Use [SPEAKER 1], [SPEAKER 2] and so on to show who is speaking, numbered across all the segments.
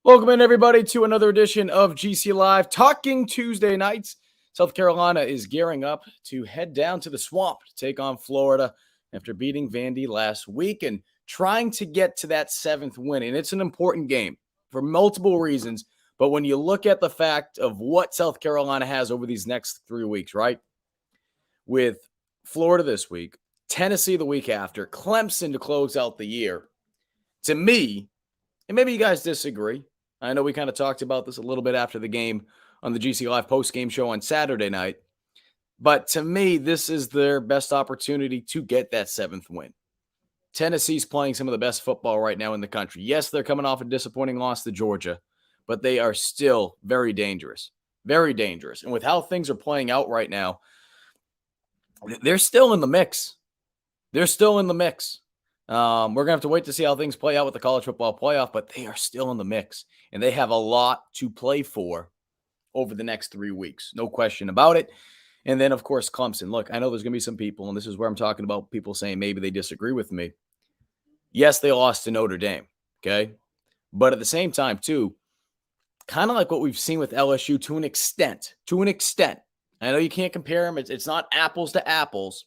[SPEAKER 1] Welcome in, everybody, to another edition of GC Live, Talking Tuesday nights. South Carolina is gearing up to head down to the Swamp to take on Florida after beating Vandy last week and trying to get to that seventh win. And it's an important game for multiple reasons. But when you look at the fact of what South Carolina has over these next 3 weeks, right? With Florida this week, Tennessee the week after, Clemson to close out the year. To me, and maybe you guys disagree, I know we kind of talked about this a little bit after the game on the GC Live post-game show on Saturday night. But to me, this is their best opportunity to get that seventh win. Tennessee's playing some of the best football right now in the country. Yes, they're coming off a disappointing loss to Georgia, but they are still very dangerous. Very dangerous. And with how things are playing out right now, they're still in the mix. They're still in the mix. We're going to have to wait to see how things play out with the college football playoff, but they are still in the mix, and they have a lot to play for over the next 3 weeks. No question about it. And then, of course, Clemson. Look, I know there's going to be some people, and this is where I'm talking about people saying maybe they disagree with me. Yes, they lost to Notre Dame, okay? But at the same time, too, kind of like what we've seen with LSU to an extent. I know you can't compare them. It's not apples to apples,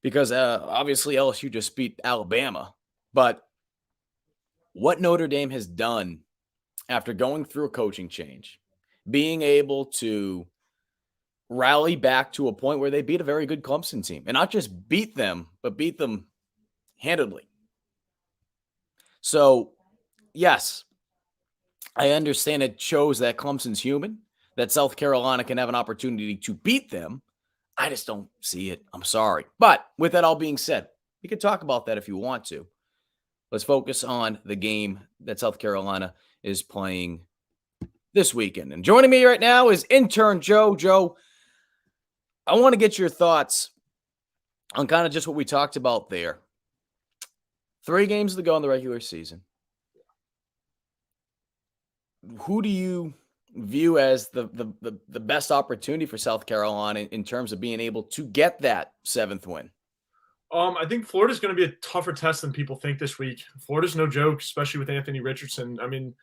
[SPEAKER 1] because obviously LSU just beat Alabama. But what Notre Dame has done after going through a coaching change, being able to rally back to a point where they beat a very good Clemson team. And not just beat them, but beat them handedly. So, yes, I understand it shows that Clemson's human, that South Carolina can have an opportunity to beat them. I just don't see it. I'm sorry. But with that all being said, we can talk about that if you want to. Let's focus on the game that South Carolina is playing this weekend. And joining me right now is intern Joe. Joe, I want to get your thoughts on kind of just what we talked about there. 3 games to go in the regular season. Who do you view as the best opportunity for South Carolina in terms of being able to get that 7th win?
[SPEAKER 2] I think Florida's going to be a tougher test than people think this week. Florida's no joke, especially with Anthony Richardson. I mean,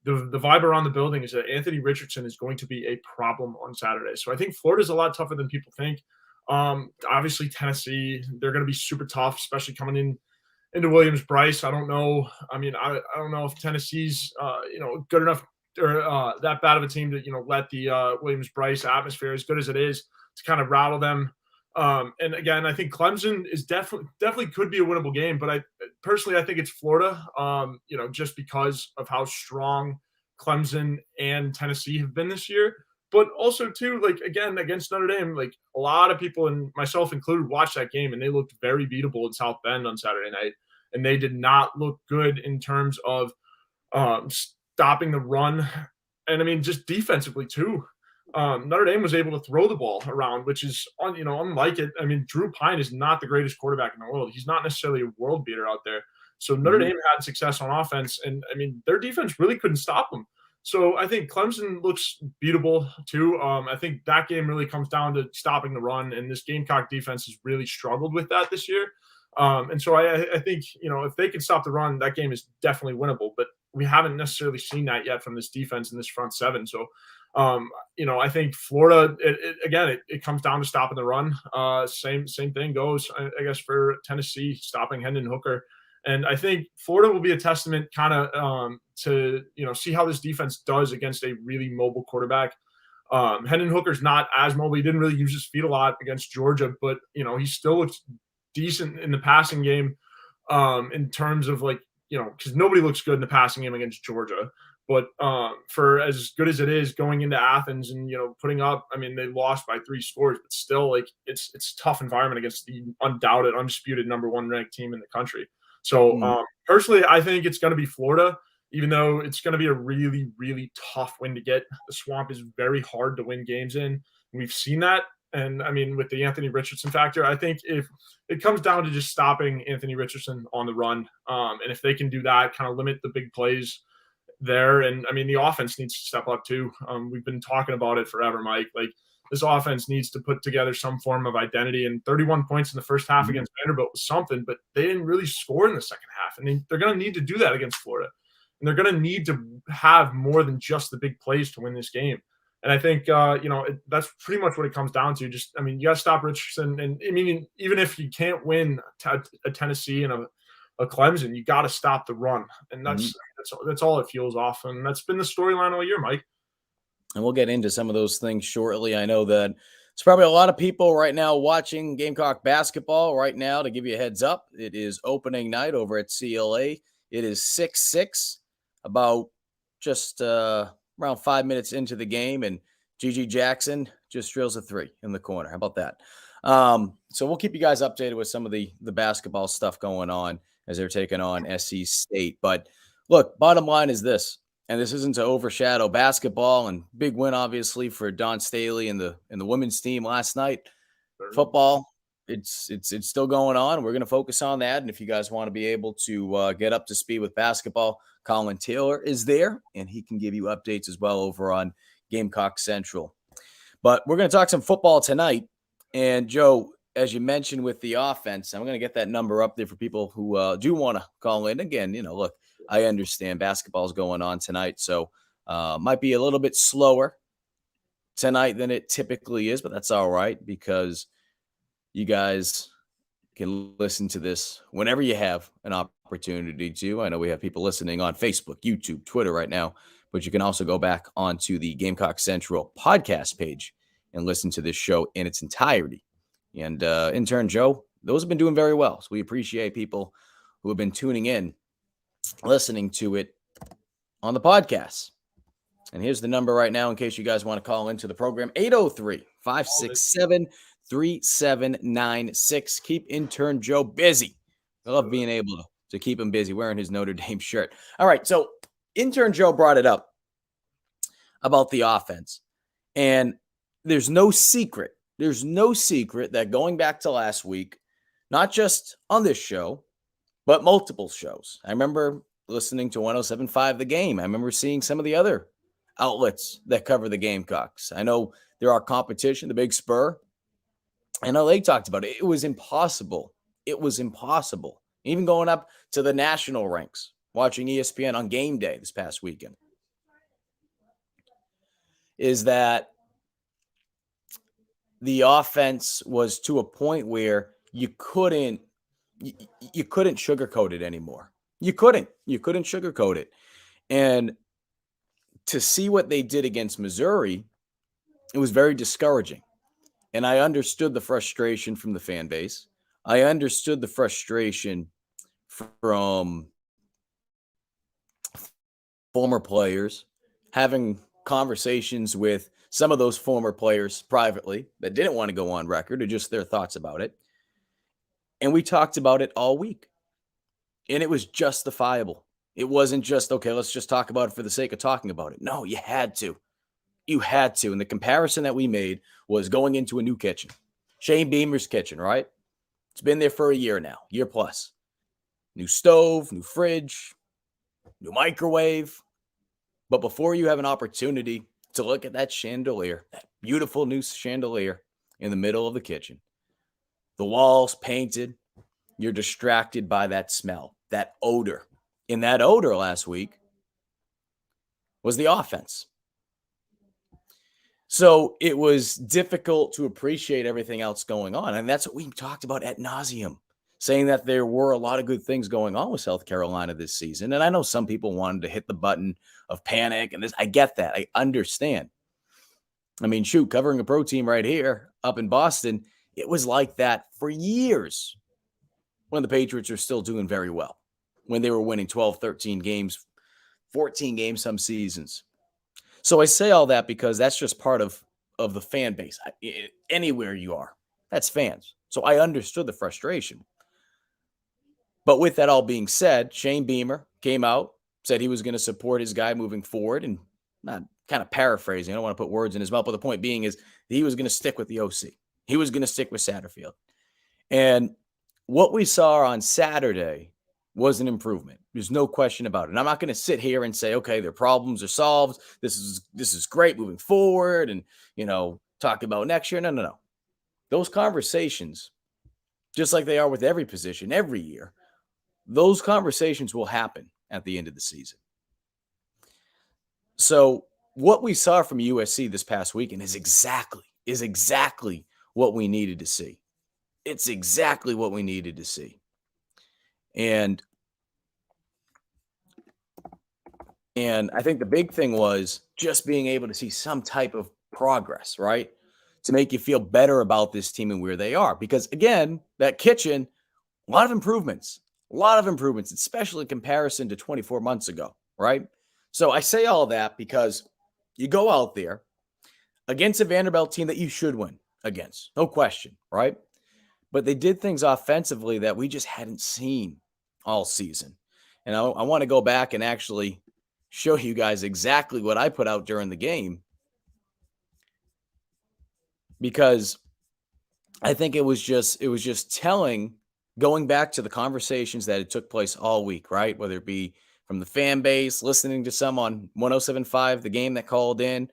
[SPEAKER 2] the vibe around the building is that Anthony Richardson is going to be a problem on Saturday. So I think Florida's a lot tougher than people think. Obviously, Tennessee, they're going to be super tough, especially coming into Williams-Brice. I don't know. I mean, I don't know if Tennessee's good enough or that bad of a team to let the Williams-Brice atmosphere, as good as it is, to kind of rattle them. And again, I think Clemson is definitely could be a winnable game, but I think it's Florida. Just because of how strong Clemson and Tennessee have been this year, but also too, like, again, against Notre Dame, like, a lot of people, and myself included, watched that game, and they looked very beatable in South Bend on Saturday night, and they did not look good in terms of stopping the run, and I mean, just defensively too. Notre Dame was able to throw the ball around, which is, unlike it. I mean, Drew Pine is not the greatest quarterback in the world. He's not necessarily a world beater out there. So Notre Dame had success on offense, and I mean, their defense really couldn't stop them. So I think Clemson looks beatable too. I think that game really comes down to stopping the run, and this Gamecock defense has really struggled with that this year. And so I think, if they can stop the run, that game is definitely winnable. But we haven't necessarily seen that yet from this defense in this front seven. So, I think Florida, it comes down to stopping the run. Same thing goes, I guess, for Tennessee, stopping Hendon Hooker. And I think Florida will be a testament kind of to, see how this defense does against a really mobile quarterback. Hendon Hooker's not as mobile. He didn't really use his feet a lot against Georgia, but, he still looks decent in the passing game in terms of, like, because nobody looks good in the passing game against Georgia. But for as good as it is going into Athens and, putting up, I mean, they lost by 3 scores, but still, like, it's a tough environment against the undoubted, undisputed number 1 ranked team in the country. So personally, I think it's going to be Florida, even though it's going to be a really, really tough win to get. The Swamp is very hard to win games in. We've seen that. And I mean, with the Anthony Richardson factor, I think if it comes down to just stopping Anthony Richardson on the run, and if they can do that, kind of limit the big plays there. And I mean, the offense needs to step up too. We've been talking about it forever, Mike. Like, this offense needs to put together some form of identity, and 31 points in the first half against Vanderbilt was something, but they didn't really score in the second half. And they're going to need to do that against Florida. and they're going to need to have more than just the big plays to win this game. And I think that's pretty much what it comes down to. Just, I mean, you got to stop Richardson, and I mean, even if you can't win a Tennessee and a Clemson, you got to stop the run, and that's all it feels off, and that's been the storyline all year, Mike.
[SPEAKER 1] And we'll get into some of those things shortly. I know that it's probably a lot of people right now watching Gamecock basketball right now. To give you a heads up, it is opening night over at CLA. It is 6-6, about just around 5 minutes into the game, and GG Jackson just drills a three in the corner. How about that? So we'll keep you guys updated with some of the basketball stuff going on as they're taking on SC State. But look, bottom line is this, and this isn't to overshadow basketball, and big win obviously for Don Staley and the women's team last night. Football, it's still going on. We're going to focus on that, and if you guys want to be able to get up to speed with basketball, Colin Taylor is there, and he can give you updates as well over on Gamecock Central. But we're going to talk some football tonight. And Joe, as you mentioned with the offense, I'm going to get that number up there for people who do want to call in. Again, look, I understand basketball's going on tonight, so might be a little bit slower tonight than it typically is, but that's all right because you guys can listen to this whenever you have an opportunity to. I know we have people listening on Facebook, YouTube, Twitter right now, but you can also go back onto the Gamecock Central podcast page and listen to this show in its entirety. And intern Joe, those have been doing very well. So we appreciate people who have been tuning in, listening to it on the podcast. And here's the number right now in case you guys want to call into the program, 803-567-3796. Keep intern Joe busy. I love being able to keep him busy wearing his Notre Dame shirt. All right, so intern Joe brought it up about the offense. And there's no secret that going back to last week, not just on this show, but multiple shows. I remember listening to 107.5 The Game. I remember seeing some of the other outlets that cover the Gamecocks. I know there are competition, the Big Spur. I know they talked about it. It was impossible. Even going up to the national ranks, watching ESPN on game day this past weekend, is that the offense was to a point where you couldn't sugarcoat it anymore. You couldn't sugarcoat it. And to see what they did against Missouri, it was very discouraging. And I understood the frustration from the fan base. I understood the frustration from former players, having conversations with some of those former players privately that didn't want to go on record or just their thoughts about it. And we talked about it all week. And it was justifiable. It wasn't just, okay, let's just talk about it for the sake of talking about it. No, you had to. You had to. And the comparison that we made was going into a new kitchen. Shane Beamer's kitchen, right? It's been there for a year now, year plus. New stove, new fridge, new microwave. But before you have an opportunity to look at that chandelier, that beautiful new chandelier in the middle of the kitchen, the walls painted, you're distracted by that smell, that odor. And that odor last week was the offense. So it was difficult to appreciate everything else going on. And that's what we talked about ad nauseum, saying that there were a lot of good things going on with South Carolina this season. And I know some people wanted to hit the button of panic and this. I get that. I understand. I mean, shoot, covering a pro team right here up in Boston, it was like that for years when the Patriots are still doing very well, when they were winning 12, 13 games, 14 games some seasons. So I say all that because that's just part of the fan base. Anywhere you are, that's fans. So I understood the frustration. But with that all being said, Shane Beamer came out, said he was going to support his guy moving forward, and not kind of paraphrasing. I don't want to put words in his mouth, but the point being is he was going to stick with the OC. He was going to stick with Satterfield. And what we saw on Saturday was an improvement. There's no question about it. And I'm not going to sit here and say, okay, their problems are solved. This is great moving forward and, talk about next year. No. Those conversations, just like they are with every position, every year, those conversations will happen at the end of the season. So what we saw from USC this past weekend is exactly what we needed to see. It's exactly what we needed to see. And I think the big thing was just being able to see some type of progress, right? To make you feel better about this team and where they are. Because again, that kitchen, a lot of improvements, especially in comparison to 24 months ago, right? So I say all that because you go out there against a Vanderbilt team that you should win against, no question, right? But they did things offensively that we just hadn't seen all season. And I want to go back and actually show you guys exactly what I put out during the game, because I think it was just telling, going back to the conversations that had took place all week, right? Whether it be from the fan base, listening to some on 107.5, the game that called in,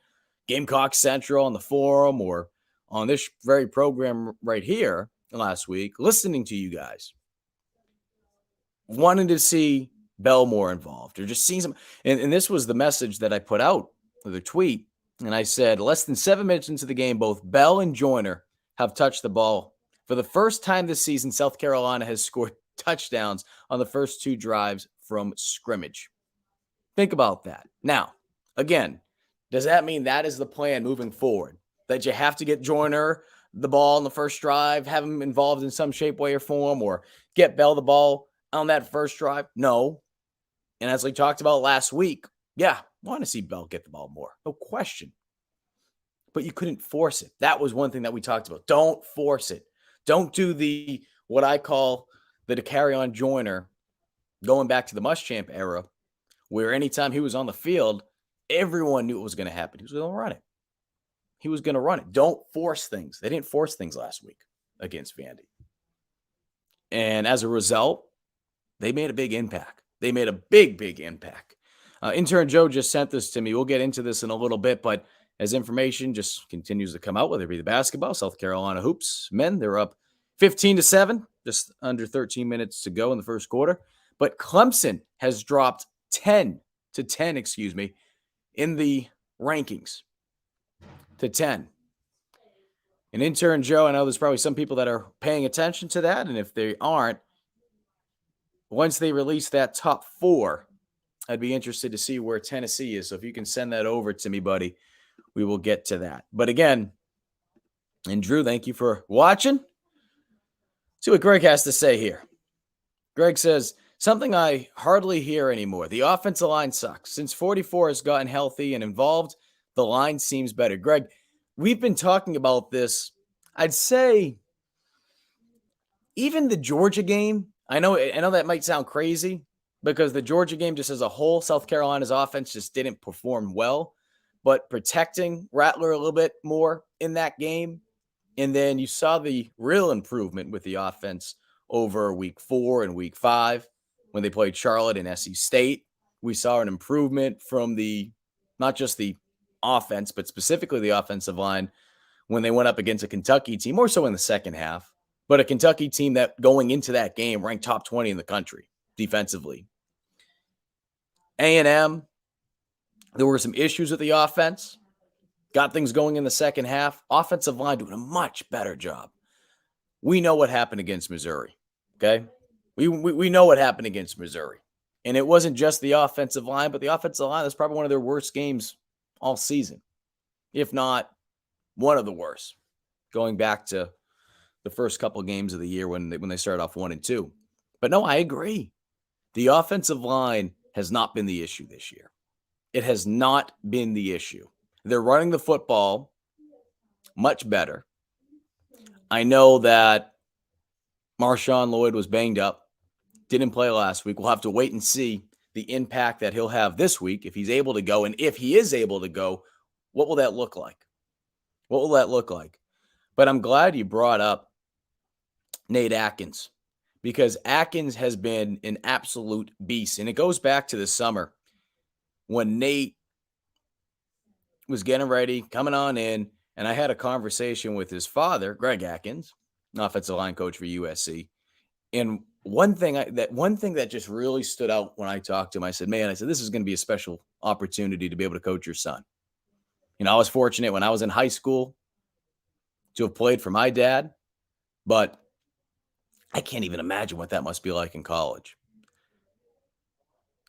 [SPEAKER 1] Gamecock Central on the forum, or on this very program right here last week, listening to you guys, wanting to see Bell more involved, or just seeing some. And this was the message that I put out with a tweet. And I said, less than 7 minutes into the game, both Bell and Joyner have touched the ball. For the first time this season, South Carolina has scored touchdowns on the first 2 drives from scrimmage. Think about that. Now, again, does that mean that is the plan moving forward? That you have to get Joyner the ball in the first drive, have him involved in some shape, way, or form, or get Bell the ball on that first drive? No. And as we talked about last week, yeah, want to see Bell get the ball more. No question. But you couldn't force it. That was one thing that we talked about. Don't force it. Don't do the, what I call the Dakarrion Joyner, going back to the Muschamp era, where anytime he was on the field, everyone knew what was going to happen. He was going to run it. He was going to run it. Don't force things. They didn't force things last week against Vandy. And as a result, they made a big impact. They made a big impact. Intern Joe just sent this to me. We'll get into this in a little bit, but as information just continues to come out, whether it be the basketball, South Carolina hoops men, they're up 15-7, just under 13 minutes to go in the first quarter. But Clemson has dropped 10 to 10, in the rankings to 10. And intern Joe, I know there's probably some people that are paying attention to that, and if they aren't, once they release that top 4, I'd be interested to see where Tennessee is. So if you can send that over to me, buddy, we will get to that. But again, and Drew, thank you for watching. See what Greg has to say here. Greg says, something I hardly hear anymore. The offensive line sucks. Since 44 has gotten healthy and involved, the line seems better. Greg, we've been talking about this. I'd say even the Georgia game, I know that might sound crazy, because the Georgia game just as a whole, South Carolina's offense just didn't perform well. But protecting Rattler a little bit more in that game, and then you saw the real improvement with the offense over week 4 and week 5 when they played Charlotte and SC State. We saw an improvement from not just the offense, but specifically the offensive line when they went up against a Kentucky team, more so in the second half, but a Kentucky team that going into that game ranked top 20 in the country defensively. A&M, there were some issues with the offense. Got things going in the second half. Offensive line doing a much better job. We know what happened against Missouri, okay? We know what happened against Missouri. And it wasn't just the offensive line, but the offensive line was probably one of their worst games all season, if not one of the worst, going back to the first couple of games of the year when they started off 1-2. But no, I agree. The offensive line has not been the issue this year. It has not been the issue. They're running the football much better. I know that Marshawn Lloyd was banged up, didn't play last week. We'll have to wait and see the impact that he'll have this week if he's able to go. And if he is able to go, what will that look like? What will that look like? But I'm glad you brought up Nate Atkins, because Atkins has been an absolute beast. And it goes back to the summer when Nate was getting ready, coming on in, and I had a conversation with his father, Greg Atkins, offensive line coach for USC. And one thing that just really stood out when I talked to him, I said, this is going to be a special opportunity to be able to coach your son. I was fortunate when I was in high school to have played for my dad, but I can't even imagine what that must be like in college.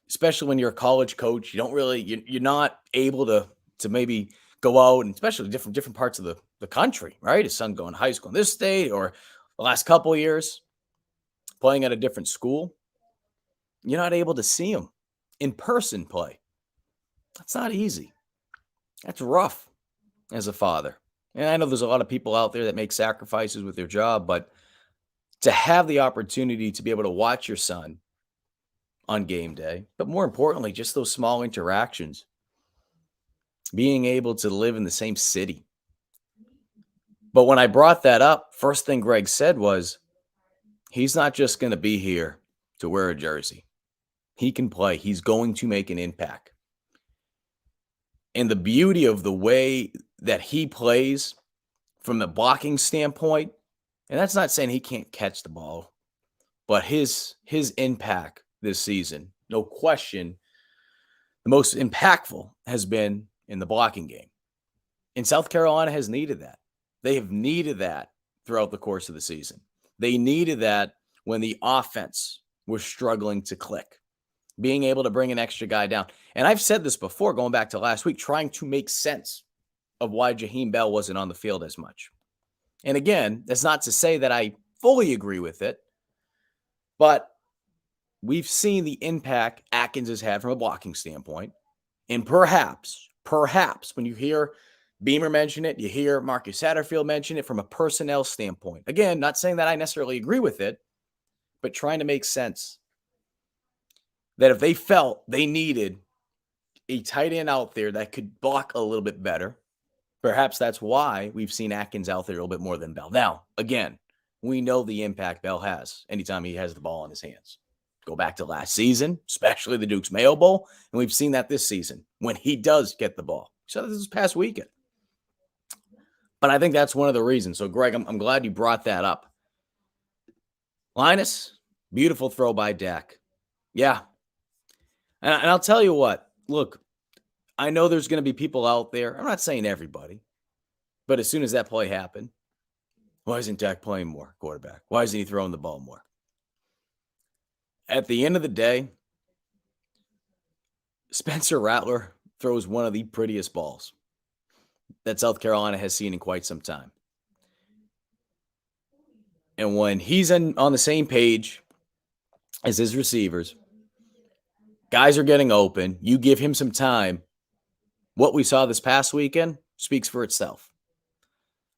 [SPEAKER 1] Especially when you're a college coach, you're not able to maybe go out, and especially different parts of the country, right? His son going to high school in this state, or the last couple of years playing at a different school. You're not able to see him in person play. That's not easy. That's rough as a father. And I know there's a lot of people out there that make sacrifices with their job, but to have the opportunity to be able to watch your son on game day, but more importantly, just those small interactions, being able to live in the same city. But when I brought that up, first thing Greg said was, he's not just going to be here to wear a jersey. He can play. He's going to make an impact. And the beauty of the way that he plays from the blocking standpoint, and that's not saying he can't catch the ball, but his impact this season, no question, the most impactful has been in the blocking game. And South Carolina has needed that. They have needed that throughout the course of the season. They needed that when the offense was struggling to click, being able to bring an extra guy down. And I've said this before, going back to last week, trying to make sense of why Jaheim Bell wasn't on the field as much. And again, that's not to say that I fully agree with it, but we've seen the impact Atkins has had from a blocking standpoint. And perhaps when you hear Beamer mention it, you hear Marcus Satterfield mention it from a personnel standpoint. Again, not saying that I necessarily agree with it, but trying to make sense that if they felt they needed a tight end out there that could block a little bit better, perhaps that's why we've seen Atkins out there a little bit more than Bell. Now, again, we know the impact Bell has anytime he has the ball in his hands. Go back to last season, especially the Duke's Mayo Bowl, and we've seen that this season when he does get the ball. So this past weekend. But I think that's one of the reasons. So, Greg, I'm glad you brought that up. Linus, beautiful throw by Dak. Yeah. And I'll tell you what. Look, I know there's going to be people out there. I'm not saying everybody. But as soon as that play happened, why isn't Dak playing more quarterback? Why isn't he throwing the ball more? At the end of the day, Spencer Rattler throws one of the prettiest balls that South Carolina has seen in quite some time. And when he's on the same page as his receivers, guys are getting open, you give him some time, what we saw this past weekend speaks for itself.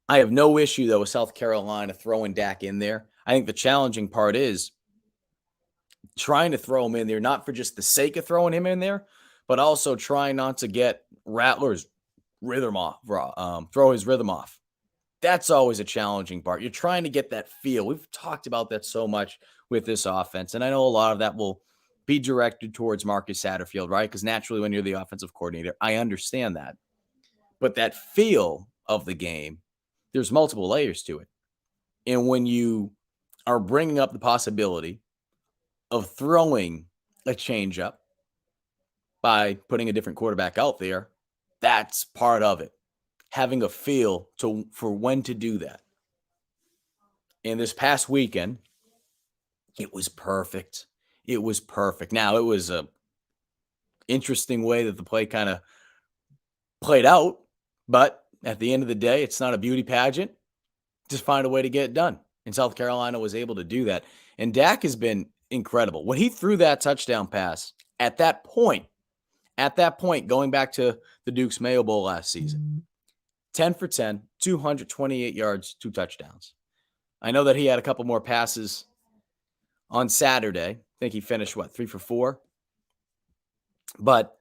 [SPEAKER 1] I have no issue, though, with South Carolina throwing Dak in there. I think the challenging part is trying to throw him in there, not for just the sake of throwing him in there, but also trying not to get Rattler's rhythm off, throw his rhythm off. That's always a challenging part. You're trying to get that feel. We've talked about that so much with this offense, and I know a lot of that will be directed towards Marcus Satterfield, right? Because naturally, when you're the offensive coordinator, I understand that. But that feel of the game, there's multiple layers to it. And when you are bringing up the possibility of throwing a changeup by putting a different quarterback out there, that's part of it. Having a feel for when to do that. And this past weekend, it was perfect. It was perfect. Now, it was a interesting way that the play kind of played out, but at the end of the day, it's not a beauty pageant. Just find a way to get it done. And South Carolina was able to do that. And Dak has been incredible. When he threw that touchdown pass at that point, going back to the Duke's Mayo Bowl last season, 10 for 10, 228 yards, 2 touchdowns. I know that he had a couple more passes on Saturday. I think he finished, 3 for 4? But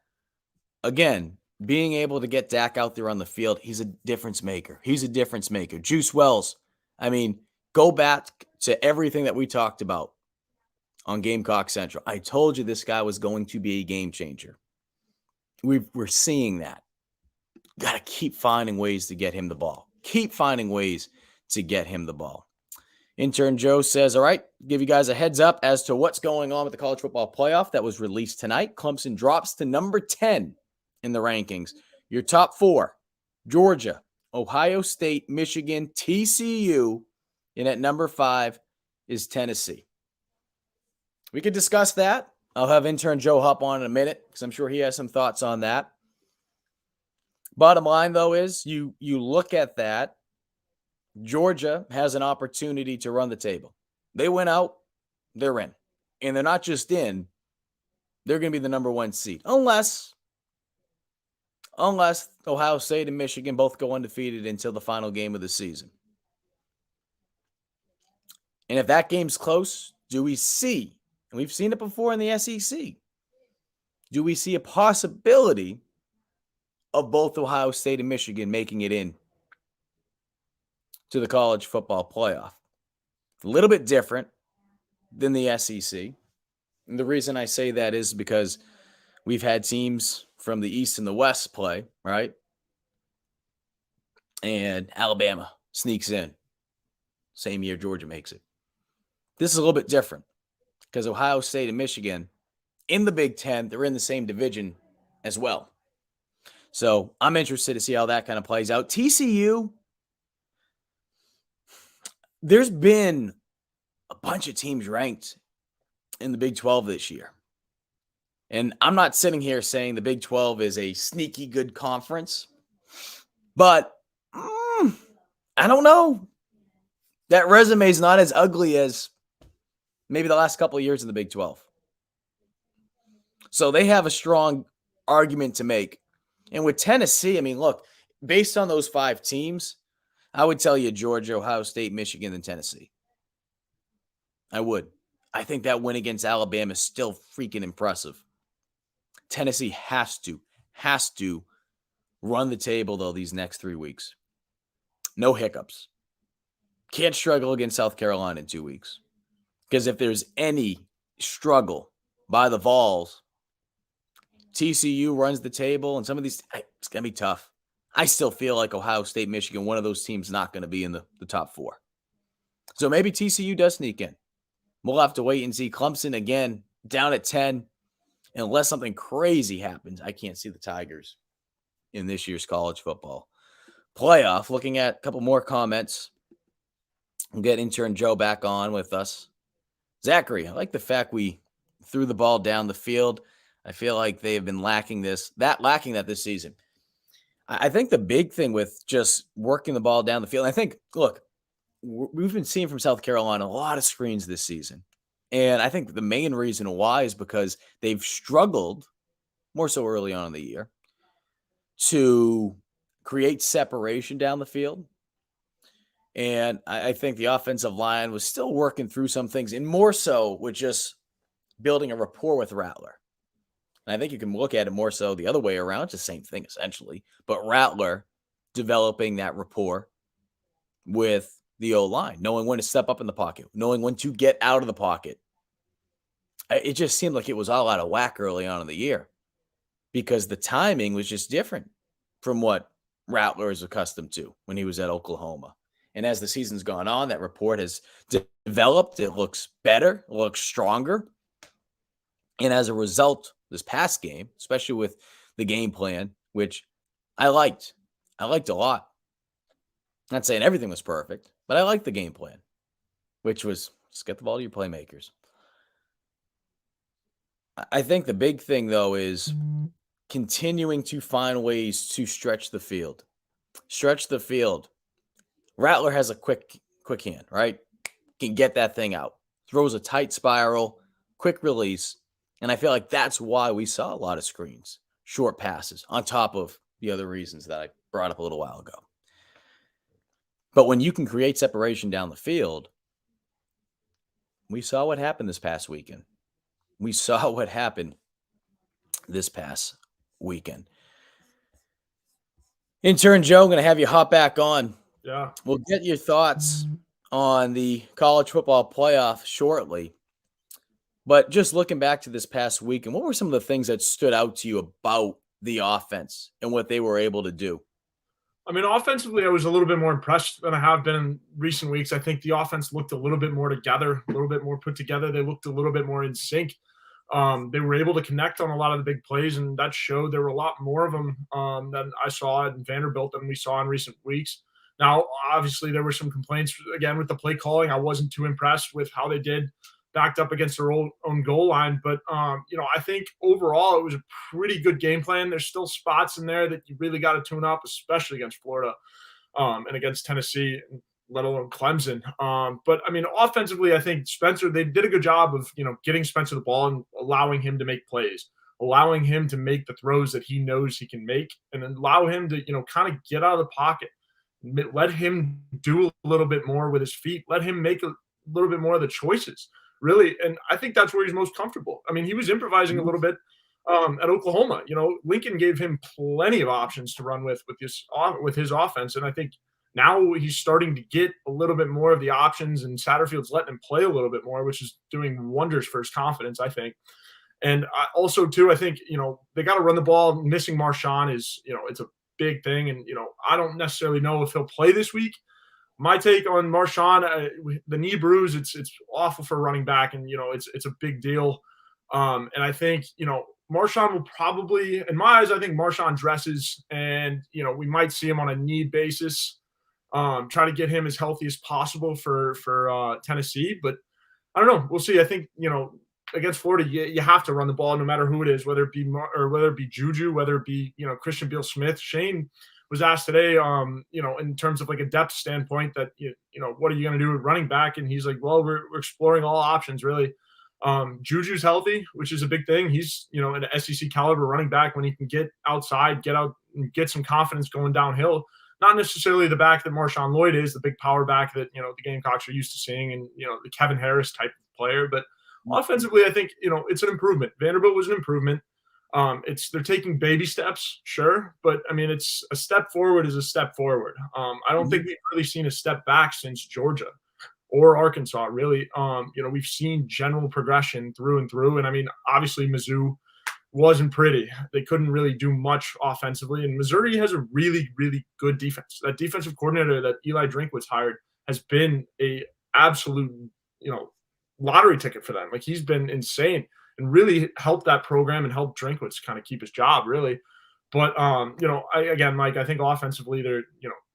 [SPEAKER 1] again, being able to get Dak out there on the field, he's a difference maker. Juice Wells, go back to everything that we talked about on Gamecock Central. I told you this guy was going to be a game changer. We're seeing that. Got to keep finding ways to get him the ball. Intern Joe says, all right, give you guys a heads up as to what's going on with the college football playoff that was released tonight. Clemson drops to number 10 in the rankings. Your top 4, Georgia, Ohio State, Michigan, TCU, and at number 5 is Tennessee. We could discuss that. I'll have intern Joe hop on in a minute because I'm sure he has some thoughts on that. Bottom line, though, is you look at that. Georgia has an opportunity to run the table. They went out, they're in. And they're not just in, they're going to be the number 1 seed. Unless Ohio State and Michigan both go undefeated until the final game of the season. And if that game's close, do we see, and we've seen it before in the SEC, do we see a possibility of both Ohio State and Michigan making it in to the college football playoff? A little bit different than the SEC. And the reason I say that is because we've had teams from the East and the West play, right? And Alabama sneaks in. Same year Georgia makes it. This is a little bit different because Ohio State and Michigan in the Big Ten, they're in the same division as well. So I'm interested to see how that kind of plays out. TCU, there's been a bunch of teams ranked in the Big 12 this year. And I'm not sitting here saying the Big 12 is a sneaky good conference, but I don't know. That resume is not as ugly as maybe the last couple of years in the Big 12. So they have a strong argument to make. And with Tennessee, I mean, look, based on those 5 teams, I would tell you Georgia, Ohio State, Michigan, and Tennessee. I would. I think that win against Alabama is still freaking impressive. Tennessee has to run the table, though, these next 3 weeks. No hiccups. Can't struggle against South Carolina in 2 weeks. Because if there's any struggle by the Vols, TCU runs the table, and some of these, it's going to be tough. I still feel like Ohio State, Michigan, one of those teams not going to be in the top 4. So maybe TCU does sneak in. We'll have to wait and see. Clemson, again, down at 10. Unless something crazy happens, I can't see the Tigers in this year's college football playoff. Looking at a couple more comments. We'll get intern Joe back on with us. Zachary, I like the fact we threw the ball down the field. I feel like they have been lacking that this season. I think the big thing with just working the ball down the field, I think, look, we've been seeing from South Carolina a lot of screens this season. And I think the main reason why is because they've struggled, more so early on in the year, to create separation down the field. And I think the offensive line was still working through some things, and more so with just building a rapport with Rattler. And I think you can look at it more so the other way around. It's the same thing, essentially. But Rattler developing that rapport with the O-line, knowing when to step up in the pocket, knowing when to get out of the pocket. It just seemed like it was all out of whack early on in the year because the timing was just different from what Rattler is accustomed to when he was at Oklahoma. And as the season's gone on, that rapport has developed. It looks better, it looks stronger. And as a result, this past game, especially with the game plan, which I liked a lot. Not saying everything was perfect, but I liked the game plan, which was just get the ball to your playmakers. I think the big thing, though, is continuing to find ways to stretch the field. Stretch the field. Rattler has a quick hand, right? Can get that thing out. Throws a tight spiral, quick release. And I feel like that's why we saw a lot of screens, short passes, on top of the other reasons that I brought up a little while ago. But when you can create separation down the field, we saw what happened this past weekend. Intern Joe, I'm going to have you hop back on.
[SPEAKER 2] Yeah.
[SPEAKER 1] We'll get your thoughts on the college football playoff shortly. But just looking back to this past weekend, what were some of the things that stood out to you about the offense and what they were able to do?
[SPEAKER 2] I mean, offensively, I was a little bit more impressed than I have been in recent weeks. I think the offense looked a little bit more together, a little bit more put together. They looked a little bit more in sync. They were able to connect on a lot of the big plays, and that showed there were a lot more of them than I saw in Vanderbilt than we saw in recent weeks. Now, obviously, there were some complaints again with the play calling. I wasn't too impressed with how they did backed up against their own goal line. But I think overall it was a pretty good game plan. There's still spots in there that you really got to tune up, especially against Florida and against Tennessee, let alone Clemson. But I mean, offensively, I think Spencer, they did a good job of getting Spencer the ball and allowing him to make plays, allowing him to make the throws that he knows he can make, and then allow him to kind of get out of the pocket. Let him do a little bit more with his feet. Let him make a little bit more of the choices, really. And I think that's where he's most comfortable. I mean, he was improvising a little bit at Oklahoma. Lincoln gave him plenty of options to run with his offense, and I think now he's starting to get a little bit more of the options, and Satterfield's letting him play a little bit more, which is doing wonders for his confidence, I think. And also, too, I think they got to run the ball. Missing Marshawn is it's a big thing, and I don't necessarily know if he'll play this week. My take on Marshawn, the knee bruise, it's awful for running back, and it's a big deal. And I think Marshawn will probably, in my eyes, I think Marshawn dresses, and we might see him on a need basis. Try to get him as healthy as possible for Tennessee, but I don't know. We'll see. I think against Florida, you have to run the ball no matter who it is, whether it be Juju, whether it be Christian Beal-Smith. Shane was asked today, in terms of like a depth standpoint, that what are you going to do with running back? And he's like, well, we're exploring all options really. Juju's healthy, which is a big thing. He's an SEC caliber running back when he can get outside, get out, and get some confidence going downhill. Not necessarily the back that Marshawn Lloyd is, the big power back that the Gamecocks are used to seeing, and the Kevin Harris type of player. But offensively, I think it's an improvement. Vanderbilt was an improvement. They're taking baby steps, sure, but I mean, it's a step forward is a step forward. I don't think we've really seen a step back since Georgia or Arkansas, really. We've seen general progression through and through, and I mean, obviously, Mizzou wasn't pretty. They couldn't really do much offensively, and Missouri has a really, really good defense. That defensive coordinator that Eli Drinkwitz hired has been a absolute, lottery ticket for them. Like, he's been insane and really helped that program and helped Drinkwitz kind of keep his job, really. But Mike, I think offensively they're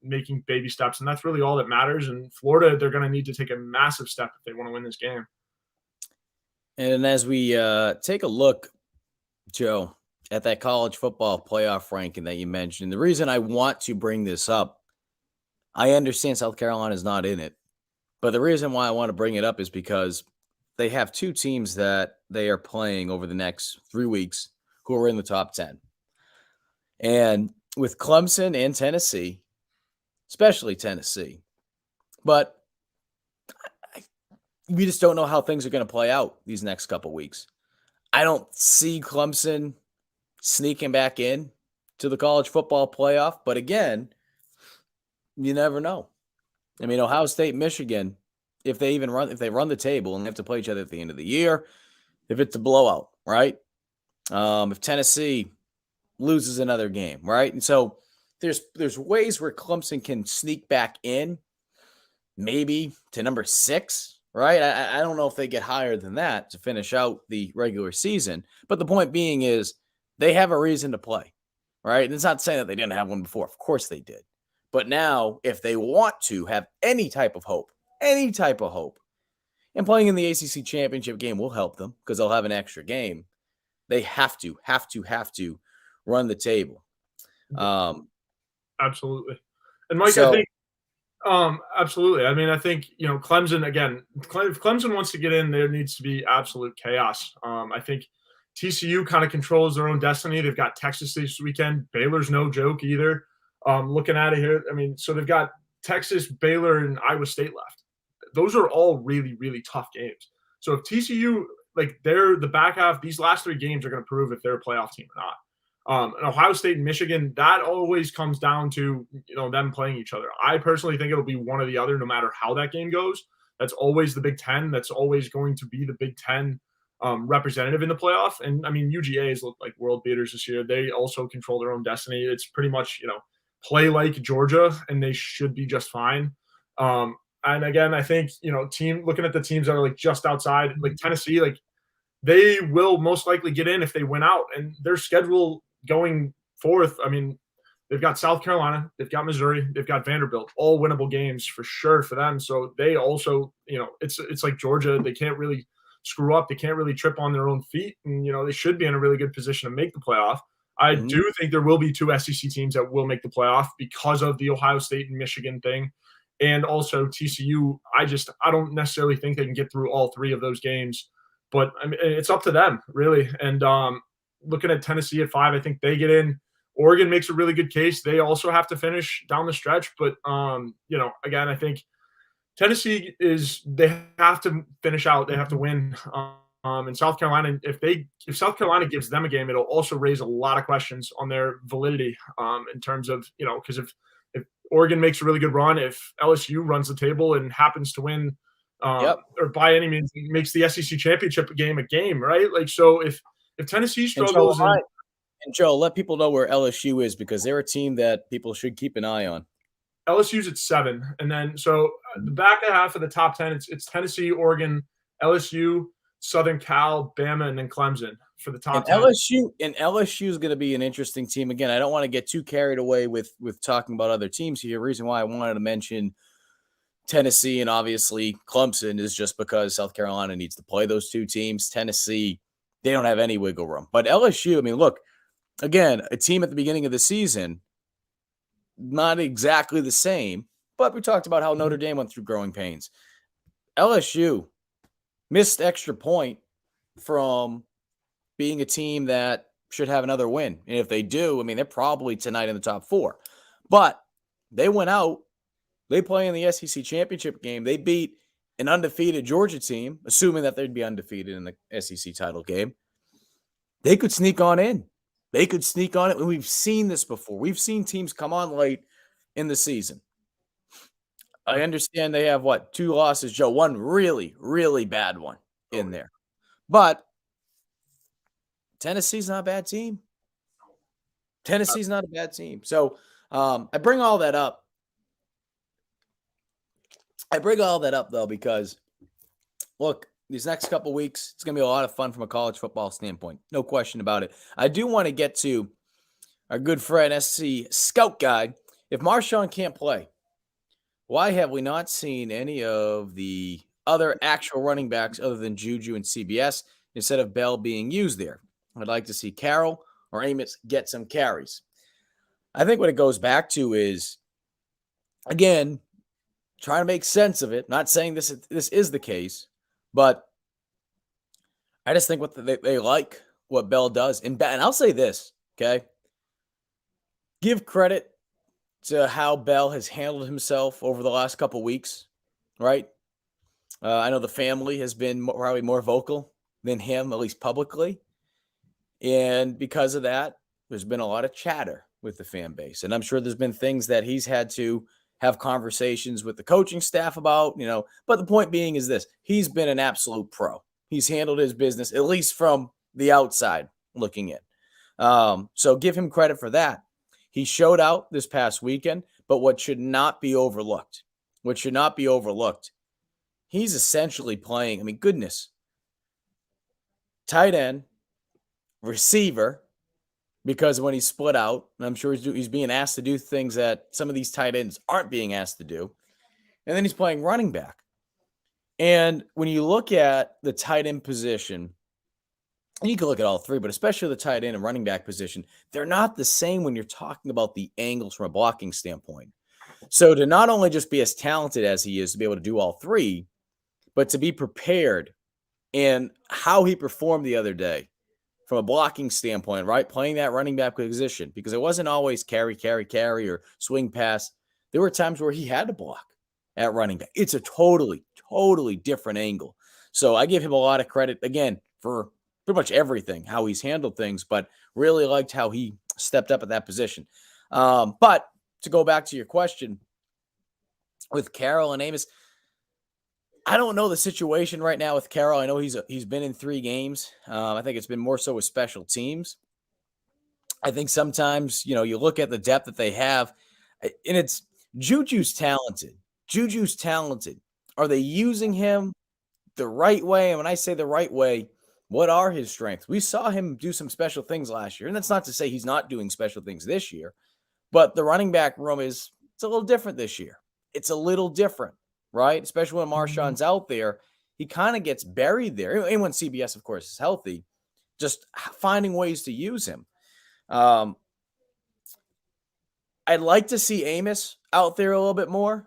[SPEAKER 2] making baby steps, and that's really all that matters. And Florida, they're going to need to take a massive step if they want to win this game.
[SPEAKER 1] And as we take a look, Joe, at that college football playoff ranking that you mentioned, the reason I want to bring this up, I understand South Carolina is not in it, but the reason why I want to bring it up is because they have two teams that they are playing over the next 3 weeks who are in the top 10. And with Clemson and Tennessee, especially Tennessee, but we just don't know how things are going to play out these next couple weeks. I don't see Clemson sneaking back in to the college football playoff, but again, you never know. I mean, Ohio State, Michigan, if they run the table and they have to play each other at the end of the year, if it's a blowout, right? If Tennessee loses another game, right? And so there's ways where Clemson can sneak back in, maybe to number 6. Right? I don't know if they get higher than that to finish out the regular season. But the point being is they have a reason to play, right? And it's not saying that they didn't have one before. Of course they did. But now, if they want to have any type of hope, and playing in the ACC championship game will help them because they'll have an extra game, they have to run the table.
[SPEAKER 2] Absolutely. And Mike, I think absolutely. I mean, I think, Clemson, again, if Clemson wants to get in, there needs to be absolute chaos. I think TCU kind of controls their own destiny. They've got Texas this weekend. Baylor's no joke either. Looking at it here, I mean, so they've got Texas, Baylor, and Iowa State left. Those are all really, really tough games. So if TCU, they're the back half, these last 3 games are going to prove if they're a playoff team or not. And Ohio State and Michigan, that always comes down to them playing each other. I personally think it'll be one or the other, no matter how that game goes. That's always the Big Ten. That's always going to be the Big Ten representative in the playoff. And I mean, UGA's look like world beaters this year. They also control their own destiny. It's pretty much play like Georgia, and they should be just fine. And again, I think looking at the teams that are like just outside, like Tennessee, like they will most likely get in if they win out, and their schedule going forth. I mean, they've got South Carolina, they've got Missouri, they've got Vanderbilt, all winnable games for sure for them. So they also, it's like Georgia. They can't really screw up. They can't really trip on their own feet, and they should be in a really good position to make the playoff. I do think there will be two SEC teams that will make the playoff because of the Ohio State and Michigan thing, and also TCU. I don't necessarily think they can get through all three of those games, but I mean, it's up to them really. And looking at Tennessee at 5, I think they get in. Oregon makes a really good case. They also have to finish down the stretch, but again, I think Tennessee they have to finish out. They have to win. And South Carolina, if South Carolina gives them a game, it'll also raise a lot of questions on their validity in terms of because if Oregon makes a really good run, if LSU runs the table and happens to win, or by any means makes the SEC championship game a game, right? Like so, if Tennessee struggles
[SPEAKER 1] and Joe, let people know where LSU is because they're a team that people should keep an eye on.
[SPEAKER 2] LSU's at 7, and then so the back half of the top 10, it's Tennessee, Oregon, LSU, Southern Cal, Bama, and then Clemson for the top 10.
[SPEAKER 1] LSU is going to be an interesting team. Again, I don't want to get too carried away with talking about other teams here. The reason why I wanted to mention Tennessee and obviously Clemson is just because South Carolina needs to play those two teams. Tennessee, they don't have any wiggle room. But LSU, I mean, look, again, a team at the beginning of the season, not exactly the same, but we talked about how Notre Dame went through growing pains. LSU missed extra point from being a team that should have another win. And if they do, I mean, they're probably tonight in the top 4. But they went out. They play in the SEC championship game. They beat an undefeated Georgia team, assuming that they'd be undefeated in the SEC title game. They could sneak on in. They could sneak on it. We've seen this before. We've seen teams come on late in the season. I understand they have, 2 losses, Joe. One really, really bad one in there. But Tennessee's not a bad team. Tennessee's not a bad team. So I bring all that up. Though, because, look, these next couple weeks, it's going to be a lot of fun from a college football standpoint. No question about it. I do want to get to our good friend, SC Scout Guide. If Marshawn can't play, why have we not seen any of the other actual running backs other than Juju and CBS instead of Bell being used there? I'd like to see Carroll or Amos get some carries. I think what it goes back to is, again, trying to make sense of it. Not saying this is the case, but I just think they like what Bell does. And I'll say this, okay? Give credit to how Bell has handled himself over the last couple weeks, right? I know the family has been probably more vocal than him, at least publicly. And because of that, there's been a lot of chatter with the fan base. And I'm sure there's been things that he's had to have conversations with the coaching staff about, but the point being is this: he's been an absolute pro. He's handled his business, at least from the outside looking in. So give him credit for that. He showed out this past weekend, but what should not be overlooked, he's essentially playing, goodness, tight end, receiver, because when he's split out, and I'm sure he's being asked to do things that some of these tight ends aren't being asked to do, and then he's playing running back. And when you look at the tight end position, and you can look at all three, but especially the tight end and running back position, they're not the same when you're talking about the angles from a blocking standpoint. So to not only just be as talented as he is to be able to do all three, but to be prepared, and how he performed the other day from a blocking standpoint, right? Playing that running back position, because it wasn't always carry, or swing pass. There were times where he had to block at running back. It's a totally different angle. So I give him a lot of credit, again, for pretty much everything, how he's handled things, but really liked how he stepped up at that position. But to go back to your question with Carroll and Amos, I don't know the situation right now with Carroll. I know he's been in 3 games. I think it's been more so with special teams. I think sometimes, you look at the depth that they have. And it's Juju's talented. Juju's talented. Are they using him the right way? And when I say the right way, what are his strengths? We saw him do some special things last year. And that's not to say he's not doing special things this year, but the running back room it's a little different this year. It's a little different, right? Especially when Marshawn's out there. He kind of gets buried there. And when CBS, of course, is healthy, just finding ways to use him. I'd like to see Amos out there a little bit more.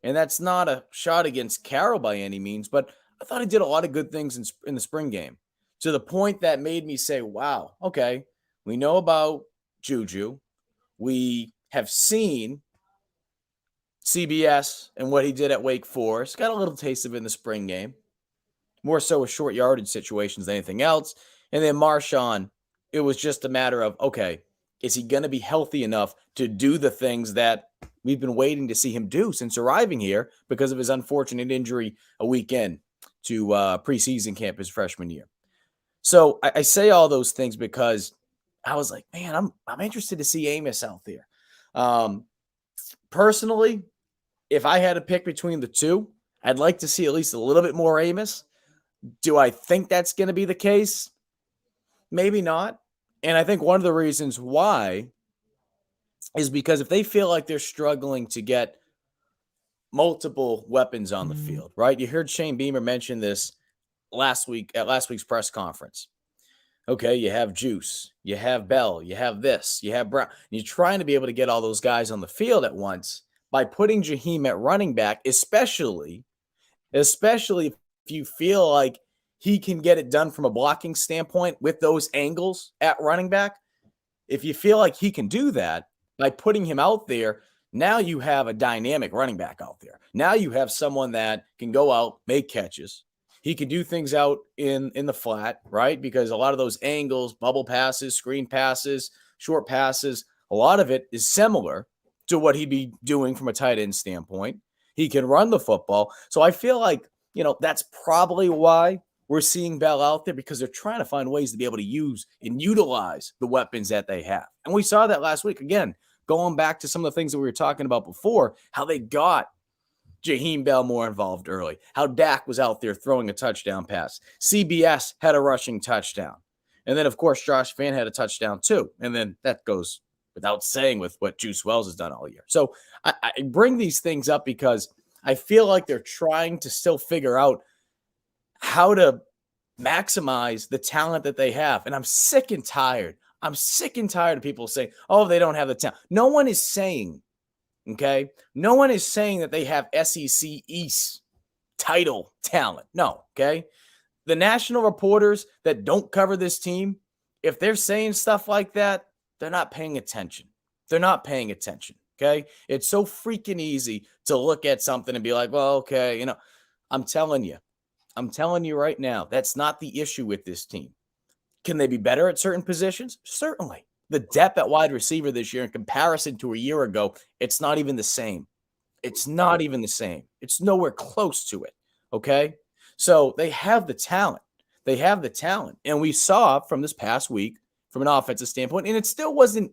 [SPEAKER 1] And that's not a shot against Carroll by any means, but I thought he did a lot of good things in the spring game to the point that made me say, wow, okay, we know about Juju. We have seen CBS and what he did at Wake Forest. Got a little taste of it in the spring game, more so with short yardage situations than anything else. And then Marshawn, it was just a matter of, okay, is he going to be healthy enough to do the things that we've been waiting to see him do since arriving here because of his unfortunate injury a week in to preseason camp his freshman year? So I say all those things because I was like, man, I'm interested to see Amos out there. Personally, if I had to pick between the two, I'd like to see at least a little bit more Amos. Do I think that's going to be the case? Maybe not. And I think one of the reasons why is because if they feel like they're struggling to get multiple weapons on the field, right? You heard Shane Beamer mention this last week at last week's press conference. Okay, you have Juice, you have Bell, you have this, you have Brown. You're trying to be able to get all those guys on the field at once by putting Jaheim at running back, especially if you feel like he can get it done from a blocking standpoint with those angles at running back. If you feel like he can do that by putting him out there, now you have a dynamic running back out there. Now you have someone that can go out, make catches. He can do things out in the flat, right? Because a lot of those angles, bubble passes, screen passes, short passes, a lot of it is similar to what he'd be doing from a tight end standpoint. He can run the football. So I feel like, that's probably why we're seeing Bell out there, because they're trying to find ways to be able to use and utilize the weapons that they have. And we saw that last week. Again, going back to some of the things that we were talking about before, how they got Jaheim Bell more involved early, how Dak was out there throwing a touchdown pass. CBS had a rushing touchdown. And then, of course, Josh Fan had a touchdown too. And then that goes without saying with what Juice Wells has done all year. So I bring these things up because I feel like they're trying to still figure out how to maximize the talent that they have. And I'm sick and tired. I'm sick and tired of people saying, oh, they don't have the talent. No one is saying, okay, no one is saying that they have SEC East title talent. No, okay? The national reporters that don't cover this team, if they're saying stuff like that, they're not paying attention. They're not paying attention, okay? It's so freaking easy to look at something and be like, well, okay, I'm telling you right now, that's not the issue with this team. Can they be better at certain positions? Certainly. The depth at wide receiver this year in comparison to a year ago, it's not even the same. It's not even the same. It's nowhere close to it, okay? So they have the talent. They have the talent. And we saw from this past week, from an offensive standpoint, and it still wasn't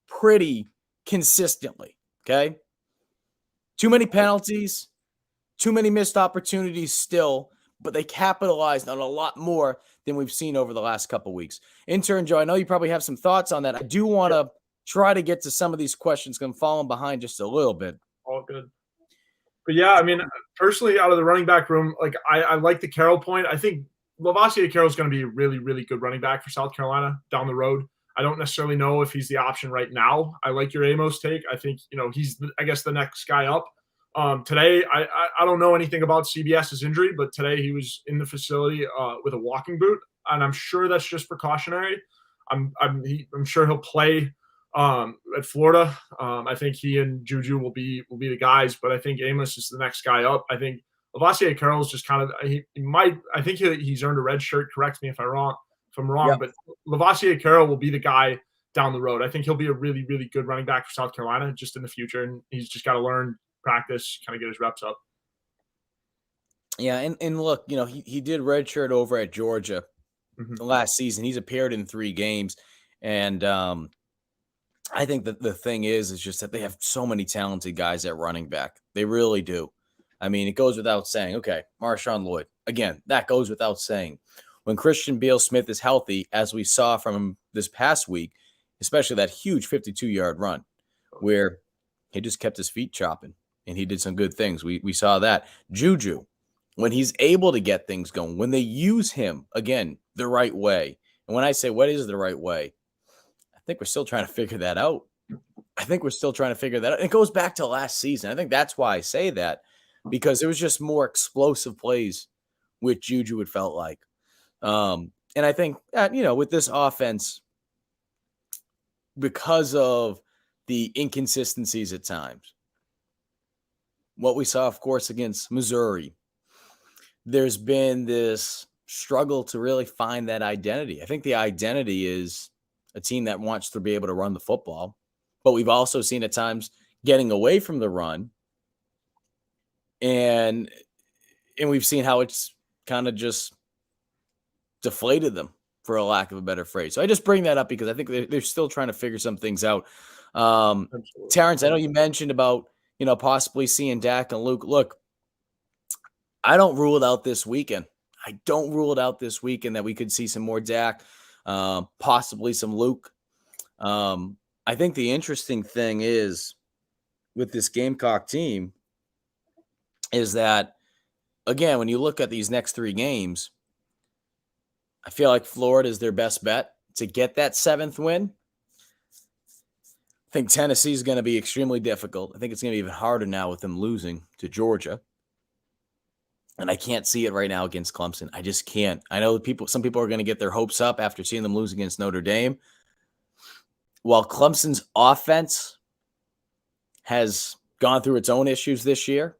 [SPEAKER 1] pretty consistently, okay? Too many penalties, too many missed opportunities still, but they capitalized on a lot more than we've seen over the last couple of weeks. Intern Joe, I know you probably have some thoughts on that. I do want to try to get to some of these questions because I'm falling behind just a little bit.
[SPEAKER 2] All good. But yeah, I mean, personally, out of the running back room, like I like the Carroll point. I think Lavassier Carroll is going to be a really, really good running back for South Carolina down the road. I don't necessarily know if he's the option right now. I like your Amos take. I think, he's, I guess, the next guy up. Today, I don't know anything about CBS's injury, but today he was in the facility with a walking boot, and I'm sure that's just precautionary. I'm sure he'll play at Florida. I think he and Juju will be the guys, but I think Amos is the next guy up. I think Lavassier Carroll's just kind of I think he's earned a red shirt. Correct me if I'm wrong,
[SPEAKER 1] Yep.
[SPEAKER 2] but Lavassier Carroll will be the guy down the road. I think he'll be a really, really good running back for South Carolina just in the future, and he's just got to learn, practice, kind of get his reps up.
[SPEAKER 1] Yeah, and look, he did redshirt over at Georgia last season. He's appeared in 3 games, and I think that the thing is just that they have so many talented guys at running back. They really do. I mean, it goes without saying. Okay, Marshawn Lloyd. Again, that goes without saying. When Christian Beal-Smith is healthy, as we saw from him this past week, especially that huge 52-yard run where he just kept his feet chopping and he did some good things. We saw that. Juju, when he's able to get things going, when they use him, again, the right way. And when I say what is the right way, I think we're still trying to figure that out. I think we're still trying to figure that out. It goes back to last season. I think that's why I say that, because it was just more explosive plays with Juju, it felt like. And I think that, with this offense, because of the inconsistencies at times, what we saw, of course, against Missouri, there's been this struggle to really find that identity. I think the identity is a team that wants to be able to run the football, but we've also seen at times getting away from the run, and we've seen how it's kind of just deflated them, for a lack of a better phrase. So I just bring that up because I think they're still trying to figure some things out. Terrence, I know you mentioned about, possibly seeing Dak and Luke. Look, I don't rule it out this weekend. I don't rule it out this weekend that we could see some more Dak, possibly some Luke. I think the interesting thing is with this Gamecock team is that, again, when you look at these next 3 games, I feel like Florida is their best bet to get that 7th win. I think Tennessee is going to be extremely difficult. I think it's going to be even harder now with them losing to Georgia. And I can't see it right now against Clemson. I just can't. I know some people are going to get their hopes up after seeing them lose against Notre Dame. While Clemson's offense has gone through its own issues this year,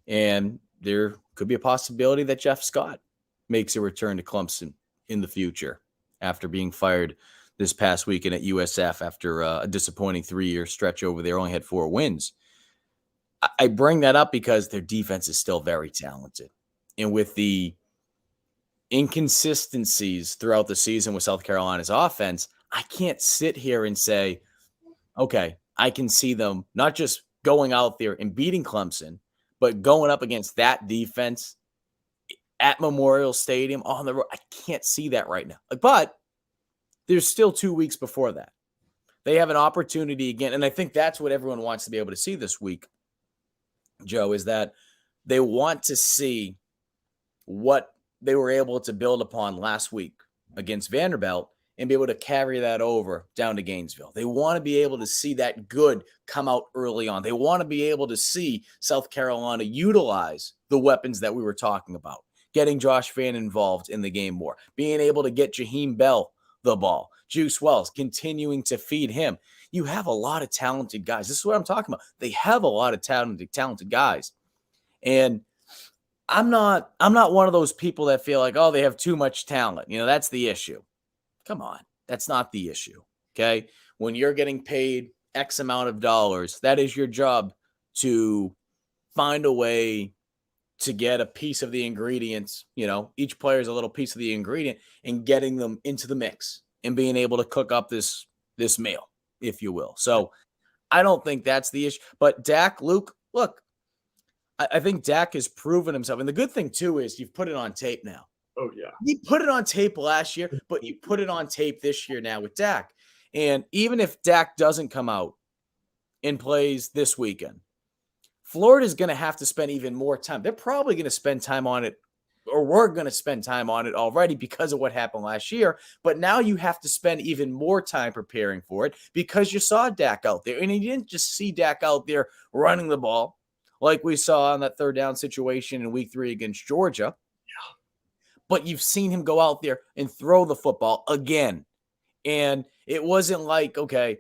[SPEAKER 1] and there could be a possibility that Jeff Scott makes a return to Clemson in the future after being fired this past weekend at USF after a disappointing 3-year stretch over there, only had 4 wins. I bring that up because their defense is still very talented. And with the inconsistencies throughout the season with South Carolina's offense, I can't sit here and say, okay, I can see them not just going out there and beating Clemson, but going up against that defense at Memorial Stadium on the road. I can't see that right now. But there's still 2 weeks before that. They have an opportunity again, and I think that's what everyone wants to be able to see this week, Joe, is that they want to see what they were able to build upon last week against Vanderbilt and be able to carry that over down to Gainesville. They want to be able to see that good come out early on. They want to be able to see South Carolina utilize the weapons that we were talking about, getting Josh Vann involved in the game more, being able to get Jaheim Bell the ball, Juice Wells continuing to feed him. You have a lot of talented guys. This is what I'm talking about. They have a lot of talented guys. And I'm not one of those people that feel like, oh, they have too much talent. That's the issue. Come on. That's not the issue. Okay. When you're getting paid X amount of dollars, that is your job to find a way to get a piece of the ingredients. Each player is a little piece of the ingredient, and getting them into the mix and being able to cook up this meal, if you will. So I don't think that's the issue. But Dak, Luke, look, I think Dak has proven himself. And the good thing, too, is you've put it on tape now.
[SPEAKER 2] Oh, yeah.
[SPEAKER 1] You put it on tape last year, but you put it on tape this year now with Dak. And even if Dak doesn't come out and plays this weekend, Florida's going to have to spend even more time. They're probably going to spend time on it, or we're going to spend time on it already because of what happened last year. But now you have to spend even more time preparing for it because you saw Dak out there. And you didn't just see Dak out there running the ball like we saw on that 3rd down situation in week 3 against Georgia.
[SPEAKER 2] Yeah.
[SPEAKER 1] But you've seen him go out there and throw the football again. And it wasn't like, okay,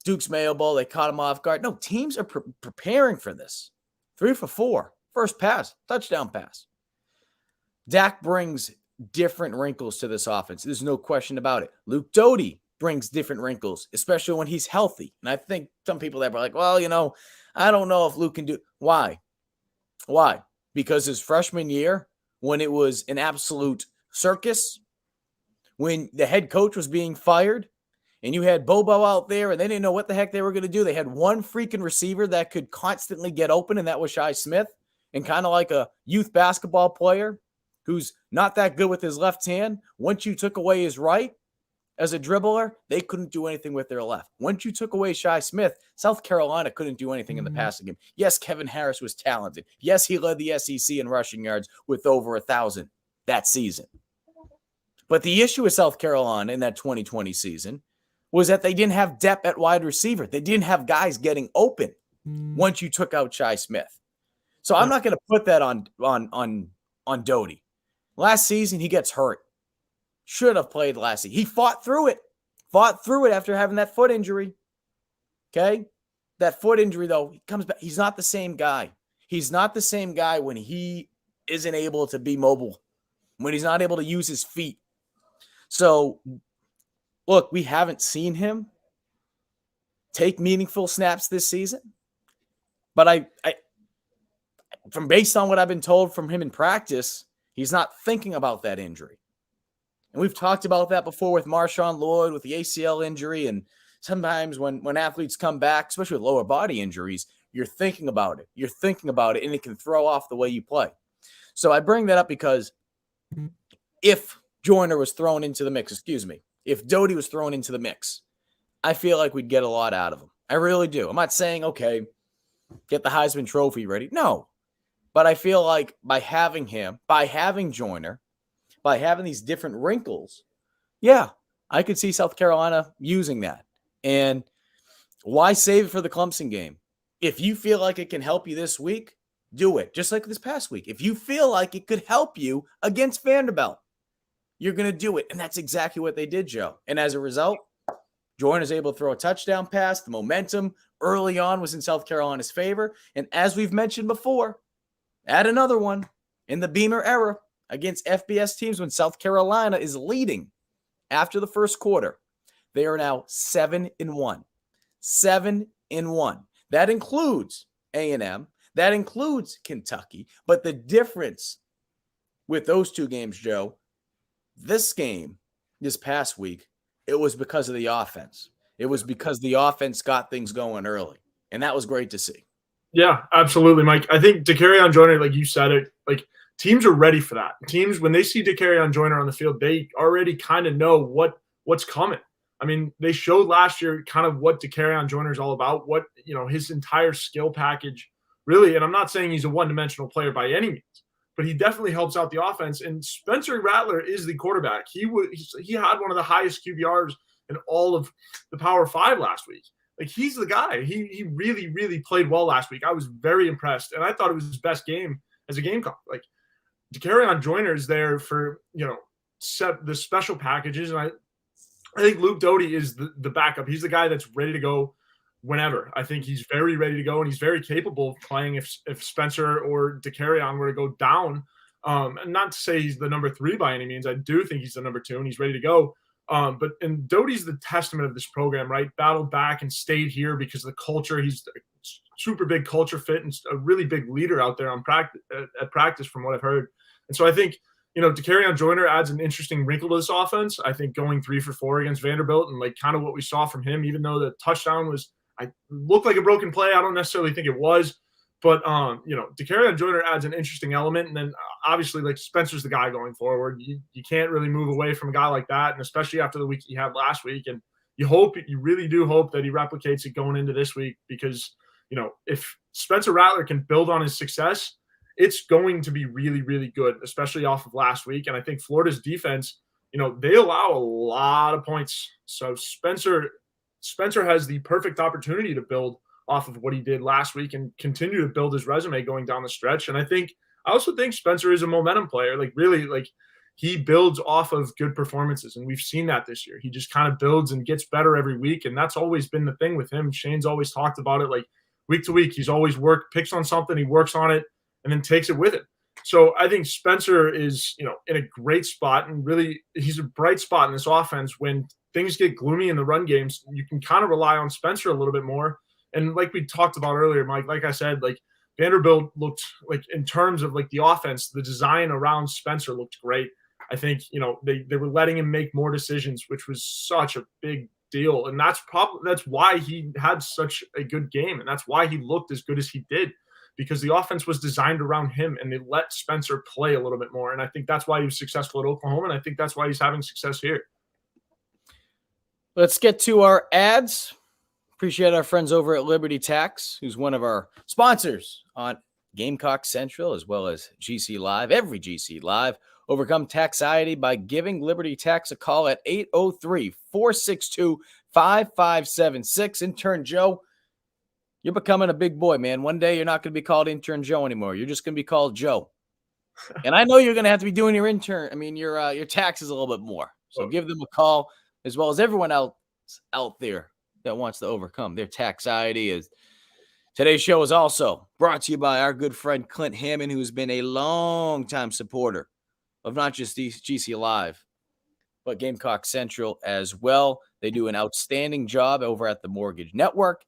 [SPEAKER 1] Duke's Mayo Bowl, they caught him off guard. No, teams are preparing for this. 3 for 4. First pass, touchdown pass. Dak brings different wrinkles to this offense. There's no question about it. Luke Doty brings different wrinkles, especially when he's healthy. And I think some people that are like, well, I don't know if Luke can do. Why? Because his freshman year, when it was an absolute circus, when the head coach was being fired, and you had Bobo out there and they didn't know what the heck they were going to do. They had one freaking receiver that could constantly get open, and that was Shi Smith. And kind of like a youth basketball player who's not that good with his left hand, once you took away his right as a dribbler, they couldn't do anything with their left. Once you took away Shi Smith, South Carolina couldn't do anything in the passing game. Yes, Kevin Harris was talented. Yes, he led the SEC in rushing yards with over 1,000 that season. But the issue with South Carolina in that 2020 season was that they didn't have depth at wide receiver. They didn't have guys getting open once you took out Shi Smith. So I'm not going to put that on Doty. Last season, he gets hurt. Should have played last season. He fought through it after having that foot injury. Okay? That foot injury, though, he comes back. He's not the same guy. He's not the same guy when he isn't able to be mobile, when he's not able to use his feet. So, look, we haven't seen him take meaningful snaps this season. But I from based on what I've been told from him in practice, he's not thinking about that injury. And we've talked about that before with Marshawn Lloyd, with the ACL injury. And sometimes when athletes come back, especially with lower body injuries, you're thinking about it. You're thinking about it, and it can throw off the way you play. So I bring that up because if Joyner was thrown into the mix, if Doty was thrown into the mix, I feel like we'd get a lot out of him. I really do. I'm not saying, okay, get the Heisman Trophy ready. No. But I feel like by having him, by having Joyner, by having these different wrinkles, yeah, I could see South Carolina using that. And why save it for the Clemson game? If you feel like it can help you this week, do it. Just like this past week. If you feel like it could help you against Vanderbilt, you're going to do it. And that's exactly what they did, Joe. And as a result, Jordan is able to throw a touchdown pass. The momentum early on was in South Carolina's favor. And as we've mentioned before, add another one in the Beamer era against FBS teams when South Carolina is leading after the first quarter. They are now 7-1. 7-1. That includes A&M. That includes Kentucky. But the difference with those two games, Joe, this game, this past week, it was because of the offense. It was because the offense got things going early. And that was great to see.
[SPEAKER 2] Yeah, absolutely, Mike. I think Dakereon Joyner, like you said it, like teams are ready for that. Teams, when they see Dakereon Joyner on the field, they already kind of know what's coming. I mean, they showed last year kind of what Dakereon Joyner is all about, what, his entire skill package really. And I'm not saying he's a one-dimensional player by any means, but he definitely helps out the offense. And Spencer Rattler is the quarterback. He had one of the highest QBRs in all of the Power 5 last week. Like, he's the guy. He really, really played well last week. I was very impressed, and I thought it was his best game as a Gamecock. Like, Dakereon Joyner is there for, the special packages, and I think Luke Doty is the backup. He's the guy that's ready to go whenever. I think he's very ready to go, and he's very capable of playing if Spencer or Dakereon were to go down. And not to say he's the number 3 by any means. I do think he's the number 2, and he's ready to go. And Doty's the testament of this program, right? Battled back and stayed here because of the culture. He's a super big culture fit and a really big leader out there at practice from what I've heard. And so I think, Dakereon Joyner adds an interesting wrinkle to this offense. I think going 3 for 4 against Vanderbilt and like kind of what we saw from him, even though the touchdown looked like a broken play. I don't necessarily think it was. But, Dakereon Joyner adds an interesting element. And then obviously, like, Spencer's the guy going forward. You can't really move away from a guy like that, and especially after the week he had last week. And you really do hope that he replicates it going into this week because, if Spencer Rattler can build on his success, it's going to be really, really good, especially off of last week. And I think Florida's defense, they allow a lot of points. So Spencer has the perfect opportunity to build off of what he did last week and continue to build his resume going down the stretch. And I also think Spencer is a momentum player. Like, really, like, he builds off of good performances. And we've seen that this year. He just kind of builds and gets better every week. And that's always been the thing with him. Shane's always talked about it. Like, week to week, he's always picks on something, he works on it, and then takes it with him. So I think Spencer is, in a great spot. And really, he's a bright spot in this offense. When things get gloomy in the run games, you can kind of rely on Spencer a little bit more. And like we talked about earlier, Mike, like I said, like, Vanderbilt looked like, in terms of like the offense, the design around Spencer looked great. I think, they were letting him make more decisions, which was such a big deal. And that's why he had such a good game. And that's why he looked as good as he did, because the offense was designed around him and they let Spencer play a little bit more. And I think that's why he was successful at Oklahoma. And I think that's why he's having success here.
[SPEAKER 1] Let's get to our ads. Appreciate our friends over at Liberty Tax, who's one of our sponsors on Gamecock Central, as well as GC Live, every GC Live. Overcome taxiety by giving Liberty Tax a call at 803-462-5576. Intern Joe, you're becoming a big boy, man. One day you're not going to be called Intern Joe anymore. You're just going to be called Joe. And I know you're going to have to be doing your your taxes a little bit more. So give them a call, as well as everyone else out there that wants to overcome their taxiety. Today's show is also brought to you by our good friend Clint Hammond, who's been a long-time supporter of not just GC Live, but Gamecock Central as well. They do an outstanding job over at the Mortgage Network.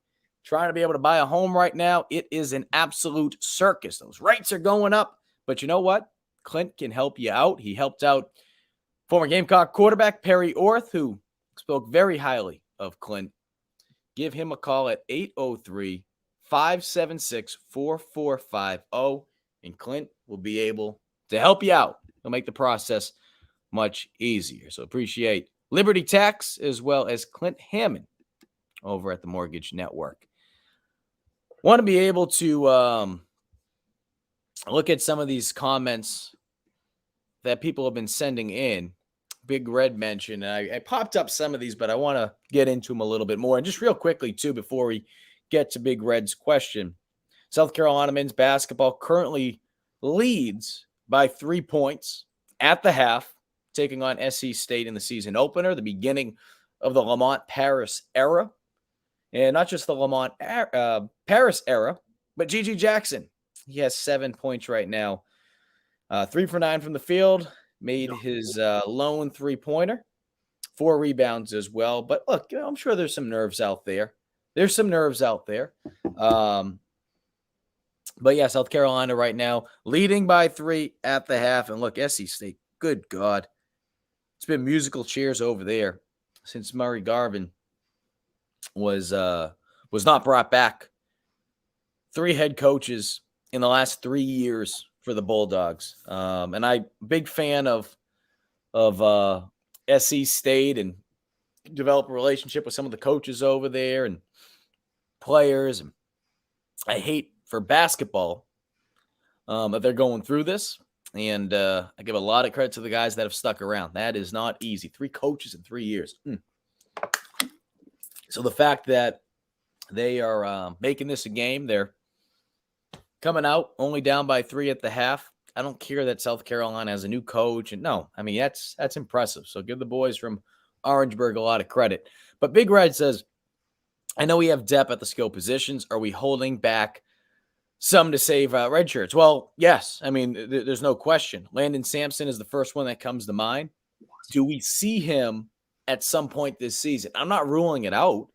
[SPEAKER 1] Trying to be able to buy a home right now, it is an absolute circus. Those rates are going up, but you know what? Clint can help you out. He helped out former Gamecock quarterback Perry Orth, who spoke very highly of Clint. Give him a call at 803-576-4450, and Clint will be able to help you out. He'll make the process much easier. So appreciate Liberty Tax as well as Clint Hammond over at the Mortgage Network. Want to be able to look at some of these comments that people have been sending in. Big Red mentioned, and I popped up some of these, but I want to get into them a little bit more. And just real quickly, too, before we get to Big Red's question, South Carolina men's basketball currently leads by 3 points at the half, taking on SC State in the season opener, the beginning of the Lamont Paris era. And not just the Lamont Paris era, but G.G. Jackson. He has 7 points right now. 3 for 9 from the field, made his lone three-pointer. 4 rebounds as well. But look, I'm sure there's some nerves out there. But yeah, South Carolina right now leading by 3 at the half. And look, SC State, good God. It's been musical cheers over there since Murray Garvin was not brought back. 3 head coaches in the last 3 years for the Bulldogs. And I'm a big fan of SC State and develop a relationship with some of the coaches over there and players. And I hate for basketball that they're going through this. And I give a lot of credit to the guys that have stuck around. That is not easy. 3 coaches in 3 years. So the fact that they are making this a game, they're coming out only down by 3 at the half. I don't care that South Carolina has a new coach. And no, I mean, that's impressive. So give the boys from Orangeburg a lot of credit. But Big Red says, I know we have depth at the skill positions. Are we holding back some to save red shirts? Well, yes. I mean, there's no question. Landon Sampson is the first one that comes to mind. Do we see him at some point this season? I'm not ruling it out,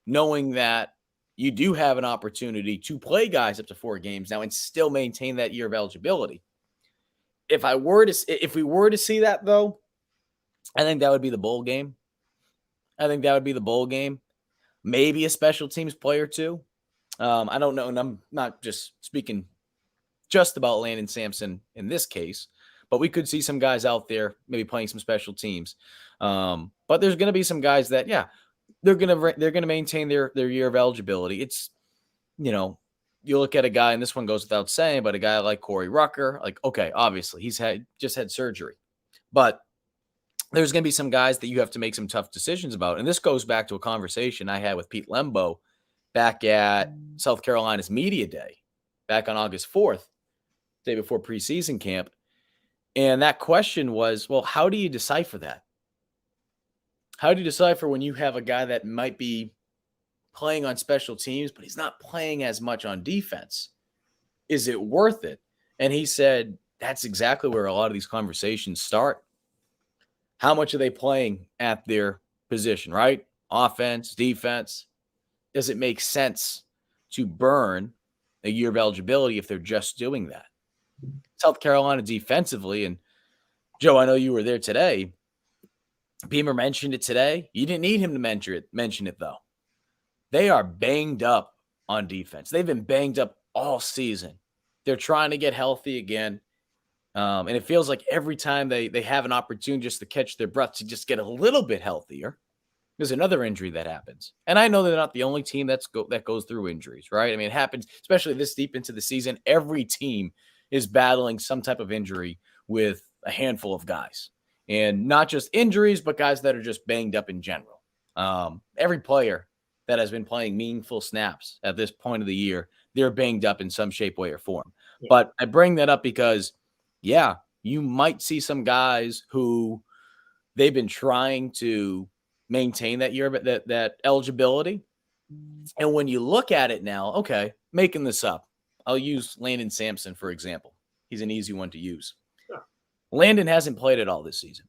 [SPEAKER 1] knowing that you do have an opportunity to play guys up to 4 games now and still maintain that year of eligibility. If we were to see that, though, I think that would be the bowl game. Maybe a special teams player too. I don't know, and I'm not just speaking just about Landon Sampson in this case, but we could see some guys out there maybe playing some special teams. But there's going to be some guys that, yeah, they're going to maintain their year of eligibility. It's, you look at a guy, and this one goes without saying, but a guy like Corey Rucker, like, okay, obviously he's just had surgery, but there's going to be some guys that you have to make some tough decisions about. And this goes back to a conversation I had with Pete Lembo back at South Carolina's Media Day back on August 4th, day before preseason camp. And that question was, well, how do you decipher that? How do you decipher when you have a guy that might be playing on special teams, but he's not playing as much on defense? Is it worth it? And he said, that's exactly where a lot of these conversations start. How much are they playing at their position, right? Offense, defense. Does it make sense to burn a year of eligibility if they're just doing that? South Carolina defensively, and Joe, I know you were there today. Beamer mentioned it today. You didn't need him to mention it though. They are banged up on defense. They've been banged up all season. They're trying to get healthy again. And it feels like every time they have an opportunity just to catch their breath to just get a little bit healthier, there's another injury that happens. And I know they're not the only team that goes through injuries, right? I mean, it happens, especially this deep into the season. Every team is battling some type of injury with a handful of guys. And not just injuries, but guys that are just banged up in general. Every player that has been playing meaningful snaps at this point of the year, they're banged up in some shape, way, or form.
[SPEAKER 2] Yeah.
[SPEAKER 1] But I bring that up because, yeah, you might see some guys who they've been trying to maintain that eligibility. And when you look at it now, okay, making this up, I'll use Landon Sampson, for example. He's an easy one to use.
[SPEAKER 2] Yeah.
[SPEAKER 1] Landon hasn't played at all this season.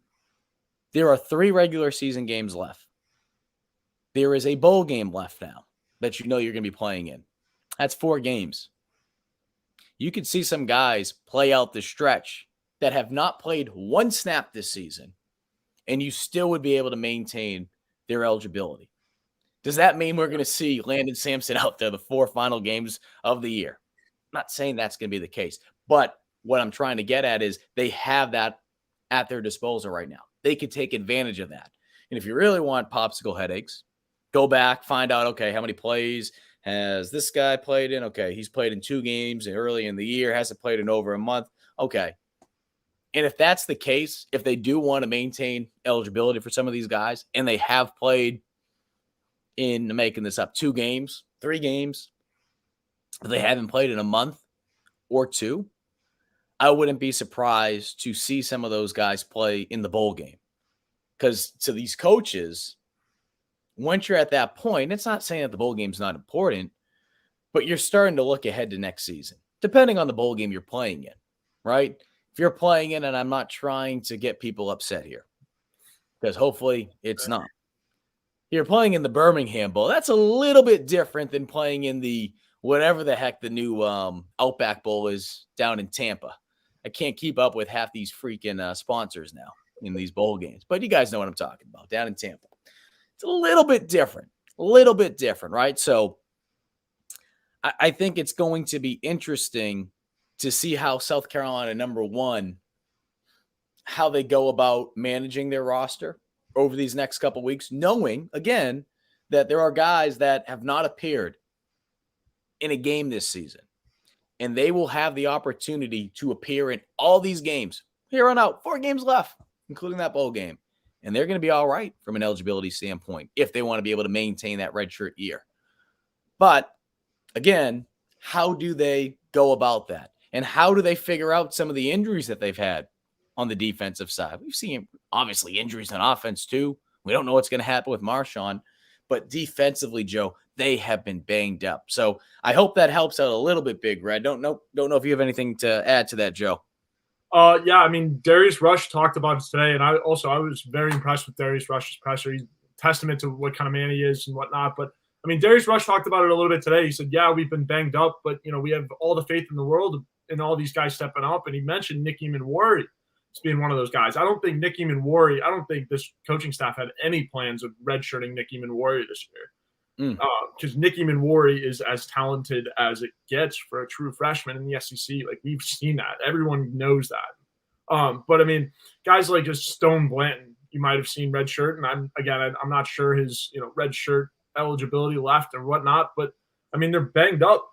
[SPEAKER 1] There are 3 regular season games left. There is a bowl game left now that you know you're going to be playing in. That's 4 games. You could see some guys play out the stretch that have not played 1 snap this season, and you still would be able to maintain their eligibility. Does that mean we're going to see Landon Sampson out there the 4 final games of the year? I'm not saying that's going to be the case, but what I'm trying to get at is they have that at their disposal right now. They could take advantage of that. And if you really want popsicle headaches, go back, find out, okay, how many plays has this guy played in? Okay, he's played in 2 games early in the year, hasn't played in over a month. Okay. And if that's the case, if they do want to maintain eligibility for some of these guys, and they have played in, making this up, 2 games, 3 games, if they haven't played in a month or 2, I wouldn't be surprised to see some of those guys play in the bowl game. Because to these coaches, once you're at that point, it's not saying that the bowl game's not important, but you're starting to look ahead to next season, depending on the bowl game you're playing in, right? If you're playing in, and I'm not trying to get people upset here, because hopefully it's not. You're playing in the Birmingham Bowl. That's a little bit different than playing in the whatever the heck the new Outback Bowl is down in Tampa. I can't keep up with half these freaking sponsors now in these bowl games, but you guys know what I'm talking about, down in Tampa. It's a little bit different, right? So I think it's going to be interesting to see how South Carolina, number one, how they go about managing their roster over these next couple weeks, knowing, again, that there are guys that have not appeared in a game this season, and they will have the opportunity to appear in all these games here on out. 4 games left, including that bowl game. And they're going to be all right from an eligibility standpoint if they want to be able to maintain that redshirt year. But again, how do they go about that? And how do they figure out some of the injuries that they've had on the defensive side? We've seen, obviously, injuries on offense too. We don't know what's going to happen with Marshawn. But defensively, Joe, they have been banged up. So I hope that helps out a little bit, Big Red. Don't know if you have anything to add to that, Joe.
[SPEAKER 2] Yeah, I mean, Darius Rush talked about it today, and I was very impressed with Darius Rush's presser. He's a testament to what kind of man he is and whatnot. But I mean, Darius Rush talked about it a little bit today. He said, "Yeah, we've been banged up, but we have all the faith in the world in all these guys stepping up." And he mentioned Nick Eamon-Warry as being one of those guys. I don't think this coaching staff had any plans of redshirting Nick Eamon-Warry this year. Because Nick Eamon-Warry is as talented as it gets for a true freshman in the SEC. Like, we've seen that. Everyone knows that. But I mean, guys like just Stone Blanton, you might have seen red shirt, and I'm not sure his red shirt eligibility left or whatnot. But I mean, they're banged up,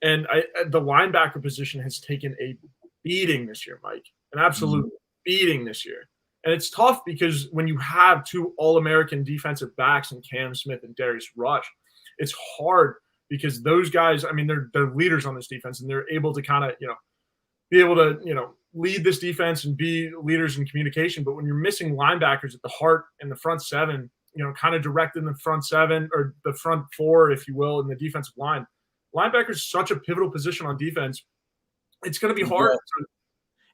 [SPEAKER 2] and the linebacker position has taken a beating this year, Mike, an absolute beating this year. And it's tough because when you have 2 All-American defensive backs in Cam Smith and Darius Rush, it's hard because those guys, I mean, they're leaders on this defense, and they're able to kind of, be able to, lead this defense and be leaders in communication. But when you're missing linebackers at the heart and the front 7, kind of directing the front 7 or the front 4, if you will, in the defensive line, linebacker is such a pivotal position on defense. It's going to be hard.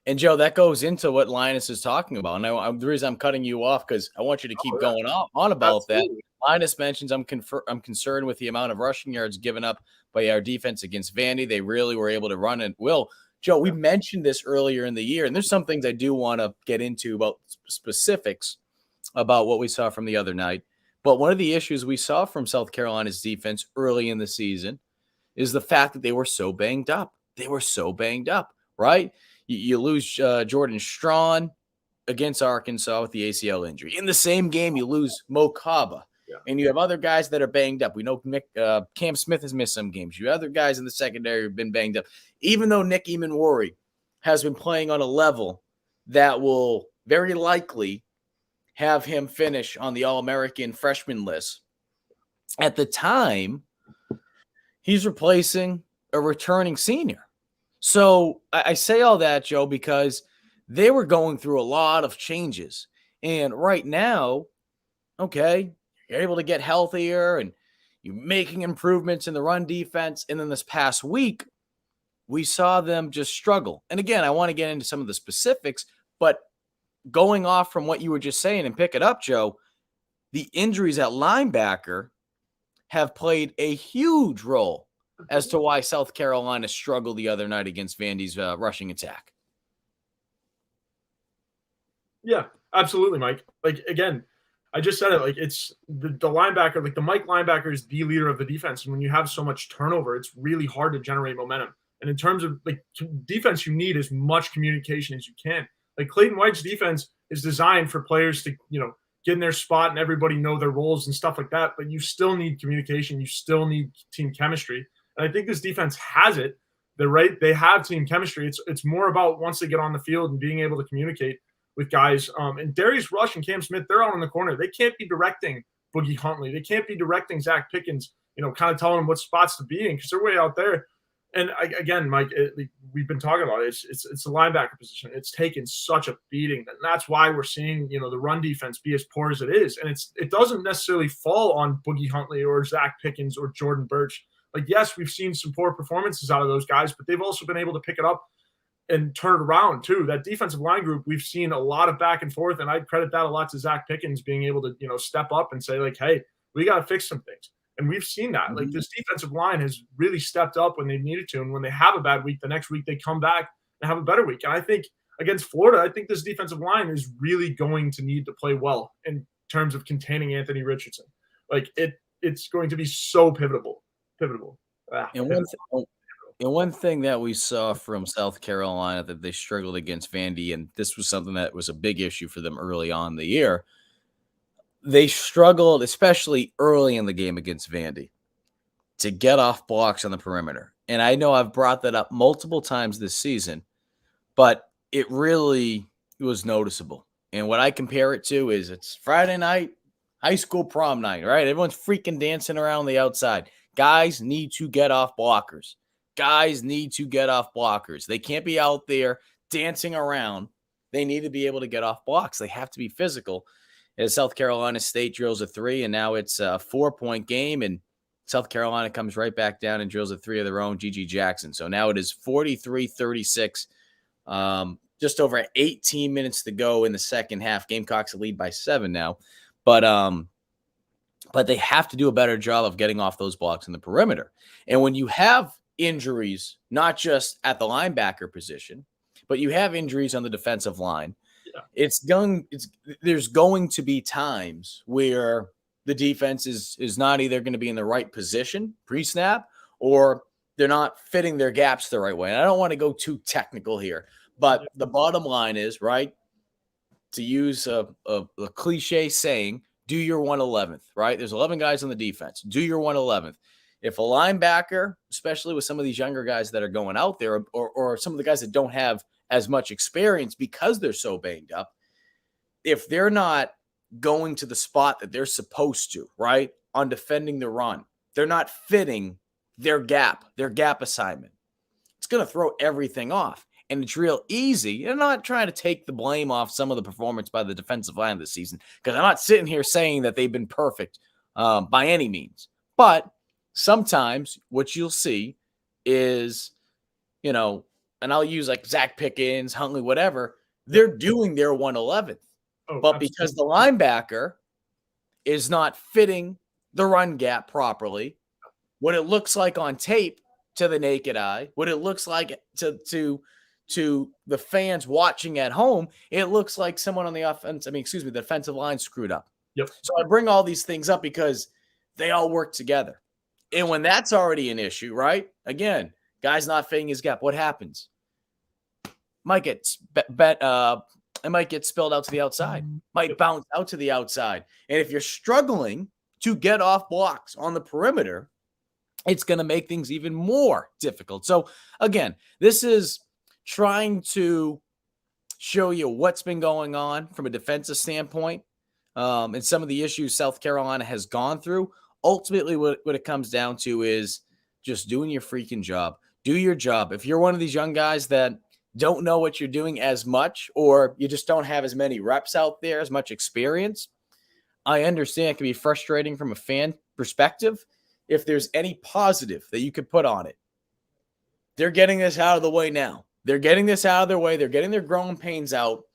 [SPEAKER 1] And, Joe, that goes into what Linus is talking about. And the reason I'm cutting you off, because I want you to keep going on about Absolutely. That. Linus mentions I'm concerned with the amount of rushing yards given up by our defense against Vandy. They really were able to run it. Joe, we mentioned this earlier in the year, and there's some things I do want to get into about specifics about what we saw from the other night. But one of the issues we saw from South Carolina's defense early in the season is the fact that they were so banged up. They were so banged up, right? You lose Jordan Strawn against Arkansas with the ACL injury. In the same game, you lose Mo Kaba.
[SPEAKER 2] Yeah.
[SPEAKER 1] And you have other guys that are banged up. We know Cam Smith has missed some games. You have other guys in the secondary who have been banged up. Even though Nick Eamon-Worry has been playing on a level that will very likely have him finish on the All-American freshman list. At the time, he's replacing a returning senior. So I say all that, Joe, because they were going through a lot of changes. And right now, okay, you're able to get healthier and you're making improvements in the run defense. And then this past week, we saw them just struggle. And again, I want to get into some of the specifics, but going off from what you were just saying and pick it up, Joe, the injuries at linebacker have played a huge role as to why South Carolina struggled the other night against Vandy's rushing attack.
[SPEAKER 2] Yeah, absolutely, Mike. Like, again, I just said it. Like, it's the linebacker, like the Mike linebacker is the leader of the defense. And when you have so much turnover, it's really hard to generate momentum. And in terms of like defense, you need as much communication as you can. Like Clayton White's defense is designed for players to, get in their spot and everybody know their roles and stuff like that. But you still need communication. You still need team chemistry. And I think this defense has it. They have team chemistry. It's more about once they get on the field and being able to communicate with guys. And Darius Rush and Cam Smith, they're out in the corner. They can't be directing Boogie Huntley. They can't be directing Zach Pickens, kind of telling them what spots to be in because they're way out there. And again, Mike, we've been talking about it. It's the linebacker position. It's taken such a beating, and that's why we're seeing the run defense be as poor as it is. And it doesn't necessarily fall on Boogie Huntley or Zach Pickens or Jordan Birch. Like, yes, we've seen some poor performances out of those guys, but they've also been able to pick it up and turn it around too. That defensive line group, we've seen a lot of back and forth, and I'd credit that a lot to Zach Pickens being able to step up and say like, hey, we got to fix some things. And we've seen that. Like, this defensive line has really stepped up when they needed to. And when they have a bad week, the next week they come back and have a better week. And I think against Florida, I think this defensive line is really going to need to play well in terms of containing Anthony Richardson. Like, it's going to be so pivotal.
[SPEAKER 1] And one thing that we saw from South Carolina that they struggled against Vandy, and this was something that was a big issue for them early on in the year, they struggled, especially early in the game against Vandy, to get off blocks on the perimeter. And I know I've brought that up multiple times this season, but it really was noticeable. And what I compare it to is it's Friday night, high school prom night, right? Everyone's freaking dancing around the outside. Guys need to get off blockers. Guys need to get off blockers. They can't be out there dancing around. They need to be able to get off blocks. They have to be physical. As South Carolina State drills a 3, and now it's a 4-point game, and South Carolina comes right back down and drills a 3 of their own, G.G. Jackson. So now it is 43-36, just over 18 minutes to go in the second half. Gamecocks lead by 7 now, but they have to do a better job of getting off those blocks in the perimeter. And when you have injuries, not just at the linebacker position, but you have injuries on the defensive line, there's going to be times where the defense is not either going to be in the right position pre-snap or they're not fitting their gaps the right way. And I don't want to go too technical here, but the bottom line is, right, to use a cliche saying, do your 111th, right? There's 11 guys on the defense. Do your 111th. If a linebacker, especially with some of these younger guys that are going out there or some of the guys that don't have as much experience because they're so banged up, if they're not going to the spot that they're supposed to, right, on defending the run, they're not fitting their gap assignment, it's going to throw everything off. And it's real easy. I'm not trying to take the blame off some of the performance by the defensive line this season because I'm not sitting here saying that they've been perfect by any means. But sometimes what you'll see is, and I'll use like Zach Pickens, Huntley, whatever, they're doing their 111th. But because the linebacker is not fitting the run gap properly, what it looks like on tape to the naked eye, what it looks like to to the fans watching at home, it looks like someone on the the defensive line screwed up.
[SPEAKER 2] Yep.
[SPEAKER 1] So I bring all these things up because they all work together. And when that's already an issue, right? Again, guy's not filling his gap. What happens? It might get spilled out to the outside, might bounce out to the outside. And if you're struggling to get off blocks on the perimeter, it's going to make things even more difficult. So again, this is trying to show you what's been going on from a defensive standpoint, and some of the issues South Carolina has gone through. Ultimately, what it comes down to is just doing your freaking job. Do your job. If you're one of these young guys that don't know what you're doing as much, or you just don't have as many reps out there, as much experience, I understand it can be frustrating from a fan perspective. If there's any positive that you could put on it, they're getting this out of the way now. They're getting this out of their way. They're getting their growing pains out,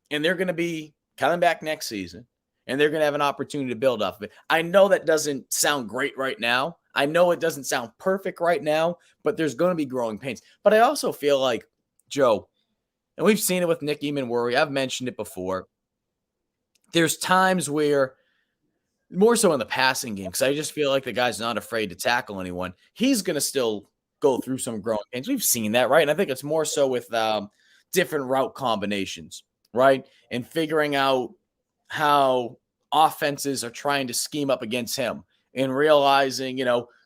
[SPEAKER 1] and they're going to be coming back next season, and they're going to have an opportunity to build off of it. I know that doesn't sound great right now. I know it doesn't sound perfect right now, but there's going to be growing pains. But I also feel like, Joe, and we've seen it with Nick Eamon-Worry, I've mentioned it before, there's times where, more so in the passing game, because I just feel like the guy's not afraid to tackle anyone, he's going to still go through some growing pains. We've seen that, right? And I think it's more so with different route combinations, right? And figuring out how offenses are trying to scheme up against him and realizing,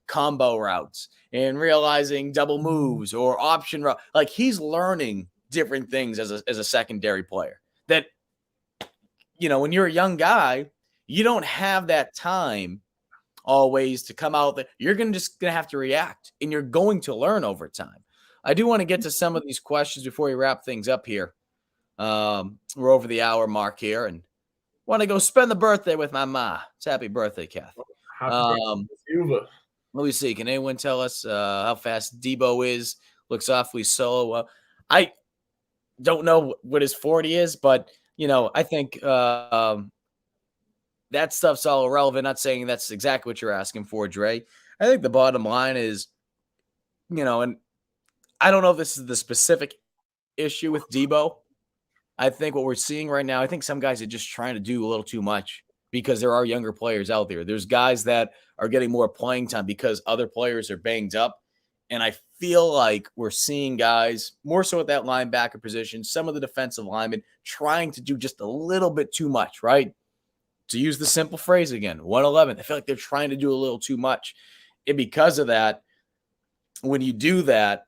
[SPEAKER 1] combo routes and realizing double moves or option route. Like, he's learning different things as a secondary player that, when you're a young guy, you don't have that time always to come out there. You're just going to have to react, and you're going to learn over time. I do want to get to some of these questions before we wrap things up here. We're over the hour mark here, and want to go spend the birthday with my ma. It's happy birthday, Kath.
[SPEAKER 2] Happy birthday to you.
[SPEAKER 1] Let me see. Can anyone tell us how fast Debo is? Looks awfully slow. I don't know what his 40 is, but, I think that stuff's all irrelevant. Not saying that's exactly what you're asking for, Dre. I think the bottom line is, and I don't know if this is the specific issue with Debo. I think what we're seeing right now, I think some guys are just trying to do a little too much because there are younger players out there. There's guys that are getting more playing time because other players are banged up. And I feel like we're seeing guys more so at that linebacker position, some of the defensive linemen trying to do just a little bit too much, right? To use the simple phrase again, 111, I feel like they're trying to do a little too much. And because of that, when you do that,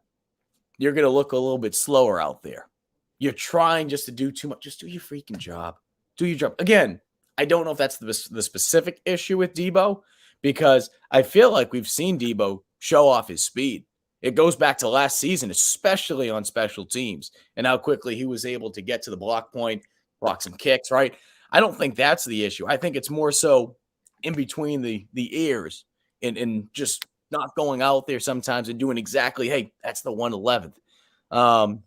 [SPEAKER 1] you're going to look a little bit slower out there. You're trying just to do too much. Just do your freaking job. Do your job. Again, I don't know if that's the specific issue with Debo, because I feel like we've seen Debo show off his speed. It goes back to last season, especially on special teams, and how quickly he was able to get to the block point, block some kicks, right? I don't think that's the issue. I think it's more so in between the ears and just not going out there sometimes and doing exactly, hey, that's the 111th.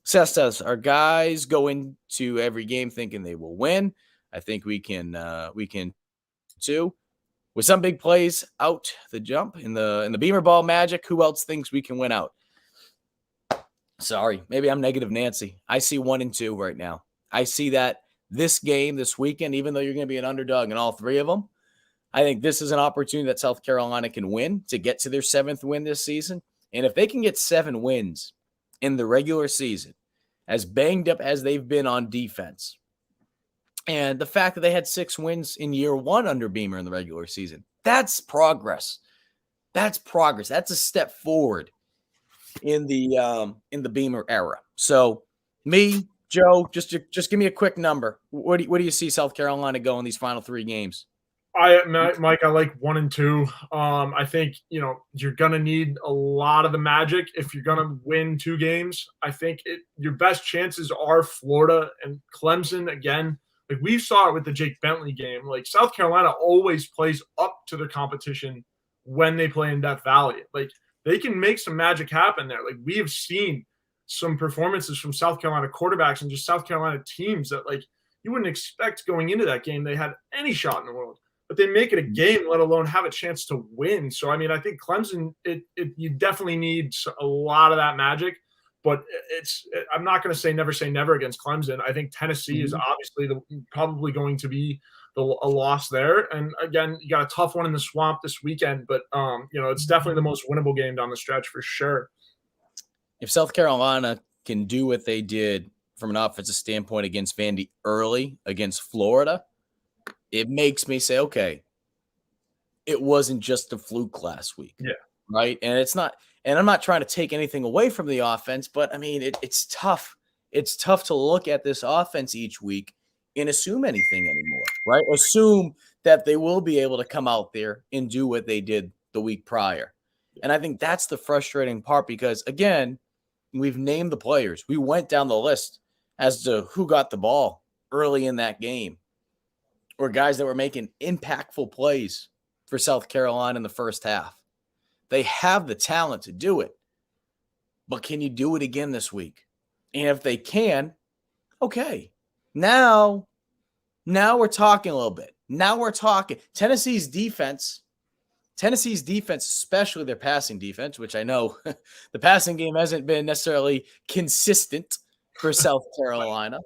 [SPEAKER 1] Seth says, our guys go into every game thinking they will win. I think we can too. With some big plays out the jump in the Beamer Ball Magic, who else thinks we can win out? Sorry, maybe I'm negative Nancy. I see 1-2 right now. I see that this game, this weekend, even though you're going to be an underdog in all three of them, I think this is an opportunity that South Carolina can win to get to their 7th win this season. And if they can get 7 wins in the regular season, as banged up as they've been on defense, and the fact that they had 6 wins in year 1 under Beamer in the regular season, that's progress. That's progress. That's a step forward in the Beamer era. So me, Joe, just give me a quick number. What do you see South Carolina go in these final 3 games?
[SPEAKER 2] Mike, I like 1-2. I think, you're going to need a lot of the magic if you're going to win 2 games. I think your best chances are Florida and Clemson again. Like, we saw it with the Jake Bentley game. Like, South Carolina always plays up to the competition when they play in Death Valley. Like, they can make some magic happen there. Like, we have seen some performances from South Carolina quarterbacks and just South Carolina teams that, like, you wouldn't expect going into that game they had any shot in the world. But they make it a game, let alone have a chance to win. So, I mean, I think Clemson, you definitely need a lot of that magic. but I'm not going to say never against Clemson. I think Tennessee is obviously probably going to be a loss there. And again, you got a tough one in the Swamp this weekend, but it's definitely the most winnable game down the stretch for sure.
[SPEAKER 1] If South Carolina can do what they did from an offensive standpoint against Vandy early against Florida, it makes me say, okay, it wasn't just a fluke last week.
[SPEAKER 2] Yeah.
[SPEAKER 1] Right. And it's not, and I'm not trying to take anything away from the offense, but I mean, it's tough. It's tough to look at this offense each week and assume anything anymore, right? Assume that they will be able to come out there and do what they did the week prior. And I think that's the frustrating part because, again, we've named the players. We went down the list as to who got the ball early in that game or guys that were making impactful plays for South Carolina in the first half. They have the talent to do it, but can you do it again this week? And if they can, okay. Now we're talking a little bit. Now we're talking. Tennessee's defense, especially their passing defense, which I know the passing game hasn't been necessarily consistent for South Carolina,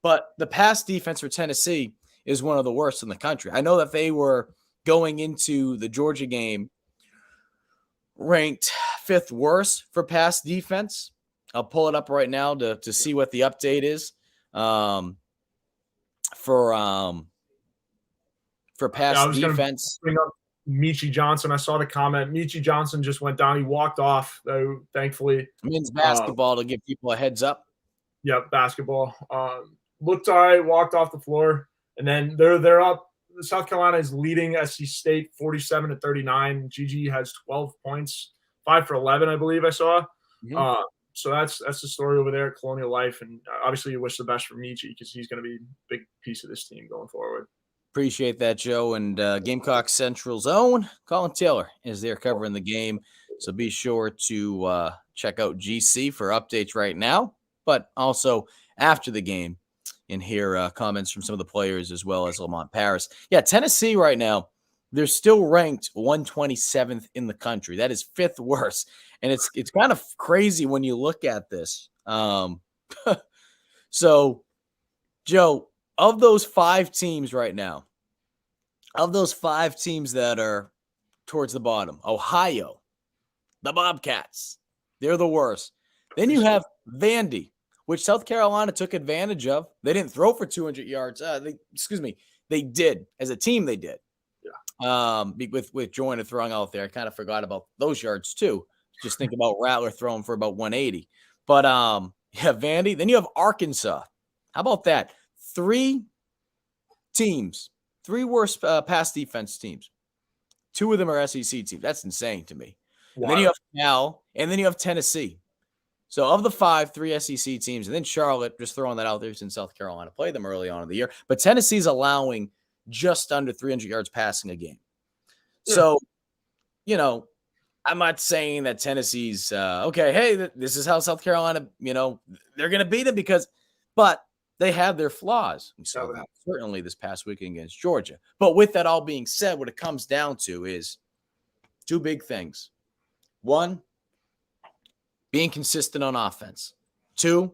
[SPEAKER 1] but the pass defense for Tennessee is one of the worst in the country. I know that they were going into the Georgia game ranked 5th worst for pass defense. I'll pull it up right now to see what the update is for pass defense.
[SPEAKER 2] Bring up Michi Johnson. I saw the comment. Michi Johnson just went down. He walked off, though, thankfully.
[SPEAKER 1] Men's basketball to give people a heads up.
[SPEAKER 2] Yeah, basketball. Looked all right, walked off the floor, and then they're up. South Carolina is leading SC State 47-39. Gigi has 12 points, 5 for 11, I believe I saw. Mm-hmm. So that's the story over there at Colonial Life, and obviously you wish the best for Michi because he's going to be a big piece of this team going forward.
[SPEAKER 1] Appreciate that, Joe. And Gamecock Central's own Colin Taylor is there covering the game, so be sure to check out GC for updates right now, but also after the game. And hear comments from some of the players as well as Lamont Paris. Yeah, Tennessee right now, they're still ranked 127th in the country. That is 5th worst. And it's kind of crazy when you look at this. So, Joe, of those 5 teams right now, of those 5 teams that are towards the bottom, Ohio, the Bobcats, they're the worst. Then you have Vandy, which South Carolina took advantage of. They didn't throw for 200 yards. They did. As a team, they did. Yeah. With Joyner throwing out there, I kind of forgot about those yards too. Just think about Rattler throwing for about 180. But yeah, Vandy. Then you have Arkansas. How about that? 3 teams, 3 worst pass defense teams. 2 of them are SEC teams. That's insane to me. Wow. And then you have Cal, and then you have Tennessee. So of the 5, 3 SEC teams, and then Charlotte, just throwing that out there since South Carolina played them early on in the year. But Tennessee's allowing just under 300 yards passing a game. Yeah. So, I'm not saying that Tennessee's, okay, hey, this is how South Carolina, they're going to beat them but they have their flaws. We saw that certainly this past weekend against Georgia. But with that all being said, what it comes down to is 2 big things. 1, being consistent on offense. 2,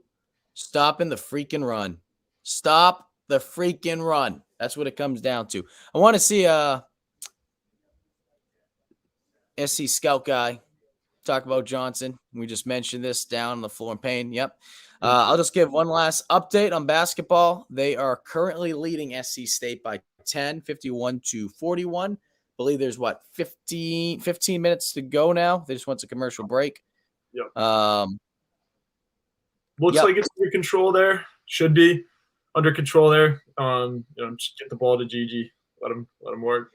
[SPEAKER 1] stopping the freaking run. Stop the freaking run. That's what it comes down to. I want to see SC Scout guy talk about Johnson. We just mentioned this down on the floor in pain. Yep. I'll just give one last update on basketball. They are currently leading SC State by 10, 51-41. I believe there's 15 minutes to go now. They just went to commercial break.
[SPEAKER 2] Yep. Looks like it's under control there. Should be under control there. Just get the ball to Gigi. Let him work.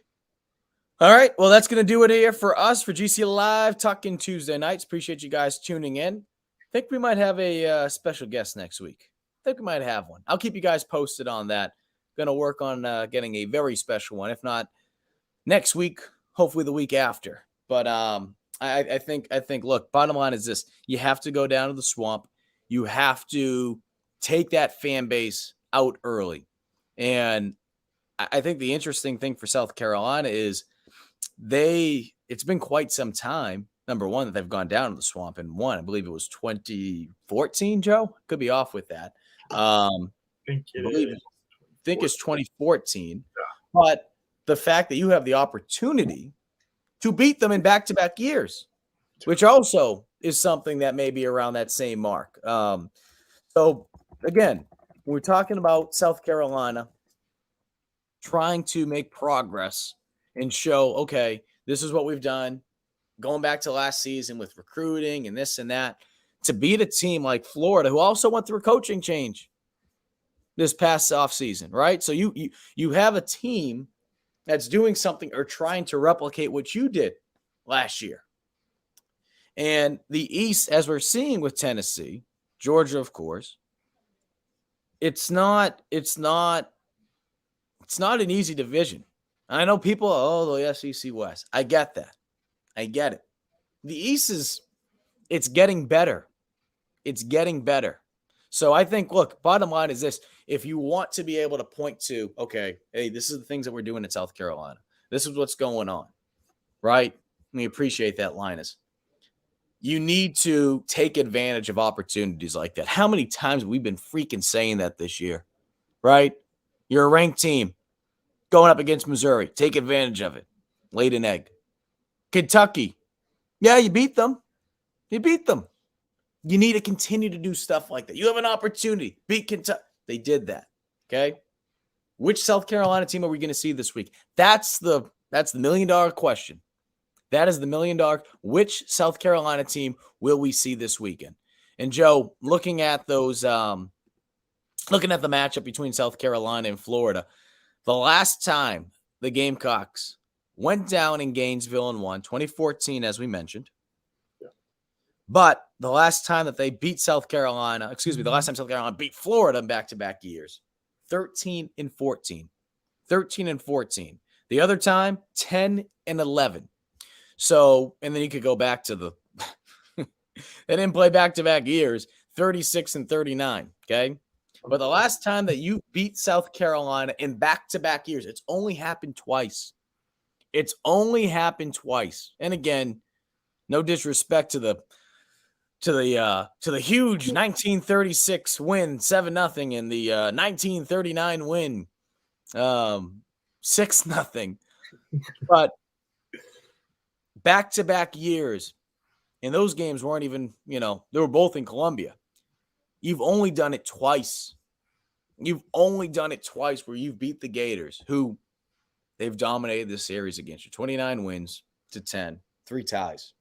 [SPEAKER 1] All right. Well, that's going to do it here for us for GC Live Talking Tuesday nights. Appreciate you guys tuning in. I think we might have a special guest next week. I think we might have one. I'll keep you guys posted on that. Going to work on getting a very special one. If not next week, hopefully the week after. But I think, look, bottom line is this. You have to go down to the Swamp. You have to take that fan base out early. And I think the interesting thing for South Carolina is it's been quite some time. number one, that they've gone down to the swamp and won. I believe it was 2014, Joe. Could be off with that. I think it's 2014.
[SPEAKER 2] Yeah.
[SPEAKER 1] But the fact that you have the opportunity to beat them in back-to-back years, which also is something that may be around that same mark. So, again, we're talking about South Carolina trying to make progress and show, okay, this is what we've done, going back to last season with recruiting and this and that, to beat a team like Florida, who also went through a coaching change this past offseason, right? So you have a team that's doing something or trying to replicate what you did last year. And the East, as we're seeing with Tennessee, Georgia, of course, it's not an easy division. I know people, the SEC West. I get that. I get it. The East it's getting better. It's getting better. So I think, look, bottom line is this. If you want to be able to point to, okay, hey, this is the things that we're doing in South Carolina. This is what's going on, right? We appreciate that, Linus. You need to take advantage of opportunities like that. How many times have we been freaking saying that this year, right? You're a ranked team going up against Missouri. Take advantage of it. Laid an egg. Kentucky. Yeah, you beat them. You beat them. You need to continue to do stuff like that. You have an opportunity. Beat Kentucky. They did that. Okay? Which South Carolina team are we going to see this week? That's the $1 million question. That is the $1 million. Which South Carolina team will we see this weekend? And Joe, looking at those, looking at the matchup between South Carolina and Florida, the last time the Gamecocks went down in Gainesville and won, 2014, as we mentioned. Yeah. But the last time that they beat South Carolina, the last time South Carolina beat Florida in back-to-back years, 13 and 14. 13 and 14. The other time, 10 and 11. So, and then you could go back to the they didn't play back-to-back years, 36 and 39, okay? But the last time that you beat South Carolina in back-to-back years, it's only happened twice. It's only happened twice. And again, no disrespect to the huge 1936 win, 7-0, and the 1939 win, 6-0. But back-to-back years, and those games weren't even, they were both in Columbia. You've only done it twice. You've only done it twice where you've beat the Gators, who they've dominated this series against you. 29 wins to 10, 3 ties.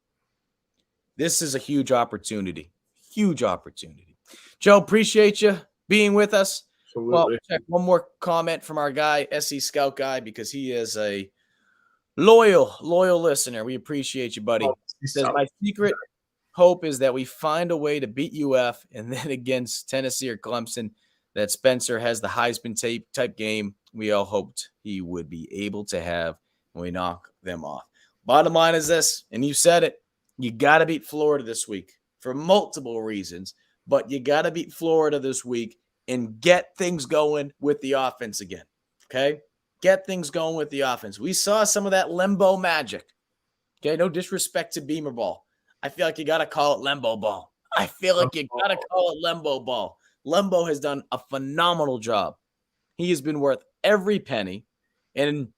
[SPEAKER 1] This is a huge opportunity. Huge opportunity. Joe, appreciate you being with us.
[SPEAKER 2] Absolutely.
[SPEAKER 1] Well, check one more comment from our guy, SC Scout Guy, because he is a loyal listener. We appreciate you, buddy. He says, my secret hope is that we find a way to beat UF and then against Tennessee or Clemson, that Spencer has the Heisman type game we all hoped he would be able to have when we knock them off. Bottom line is this, and you said it, you got to beat Florida this week for multiple reasons, but you got to beat Florida this week and get things going with the offense again, okay? Get things going with the offense. We saw some of that Lembo magic, okay? No disrespect to Beamer ball. I feel like you got to call it Lembo ball. I feel like you got to call it Lembo ball. Lembo has done a phenomenal job. He has been worth every penny. And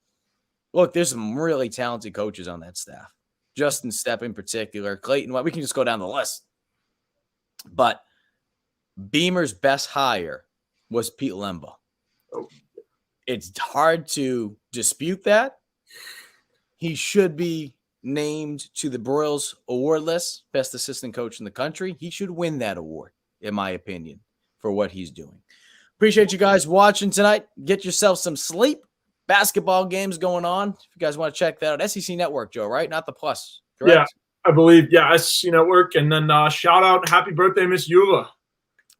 [SPEAKER 1] look, there's some really talented coaches on that staff. Justin Stepp in particular, Clayton White. We can just go down the list. But Beamer's best hire was Pete Lembo. It's hard to dispute that. He should be named to the Broyles award list, best assistant coach in the country. He should win that award, in my opinion, for what he's doing. Appreciate you guys watching tonight. Get yourself some sleep. Basketball games going on. If you guys want to check that out, SEC Network, Joe, right? Not the Plus, correct?
[SPEAKER 2] Yeah, I believe. Yeah, SEC Network. And then shout out, happy birthday, Miss Eula.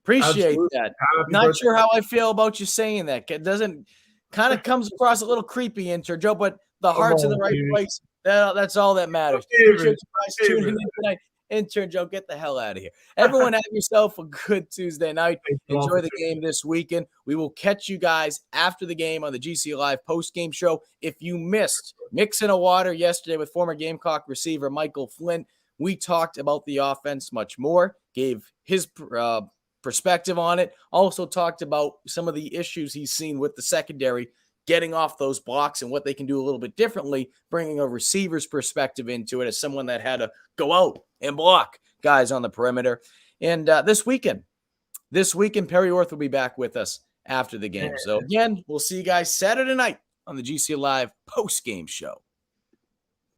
[SPEAKER 1] Appreciate
[SPEAKER 2] Absolutely.
[SPEAKER 1] that.
[SPEAKER 2] Happy
[SPEAKER 1] Not
[SPEAKER 2] birthday.
[SPEAKER 1] sure how I feel about you saying that. It doesn't kind of comes across a little creepy, intern Joe, but the heart's in the right place. That's all that matters. Appreciate you guys tuning in tonight. Intern Joe, get the hell out of here. Everyone have yourself a good Tuesday night. Enjoy the game this weekend. We will catch you guys after the game on the GC Live post-game show. If you missed Mixing a Water yesterday with former Gamecock receiver Michael Flint, We talked about the offense much more, gave his perspective on it, also talked about some of the issues he's seen with the secondary getting off those blocks and what they can do a little bit differently, bringing a receiver's perspective into it as someone that had to go out and block guys on the perimeter. And this weekend, Perry Orth will be back with us after the game. So again, we'll see you guys Saturday night on the GC Live post-game show.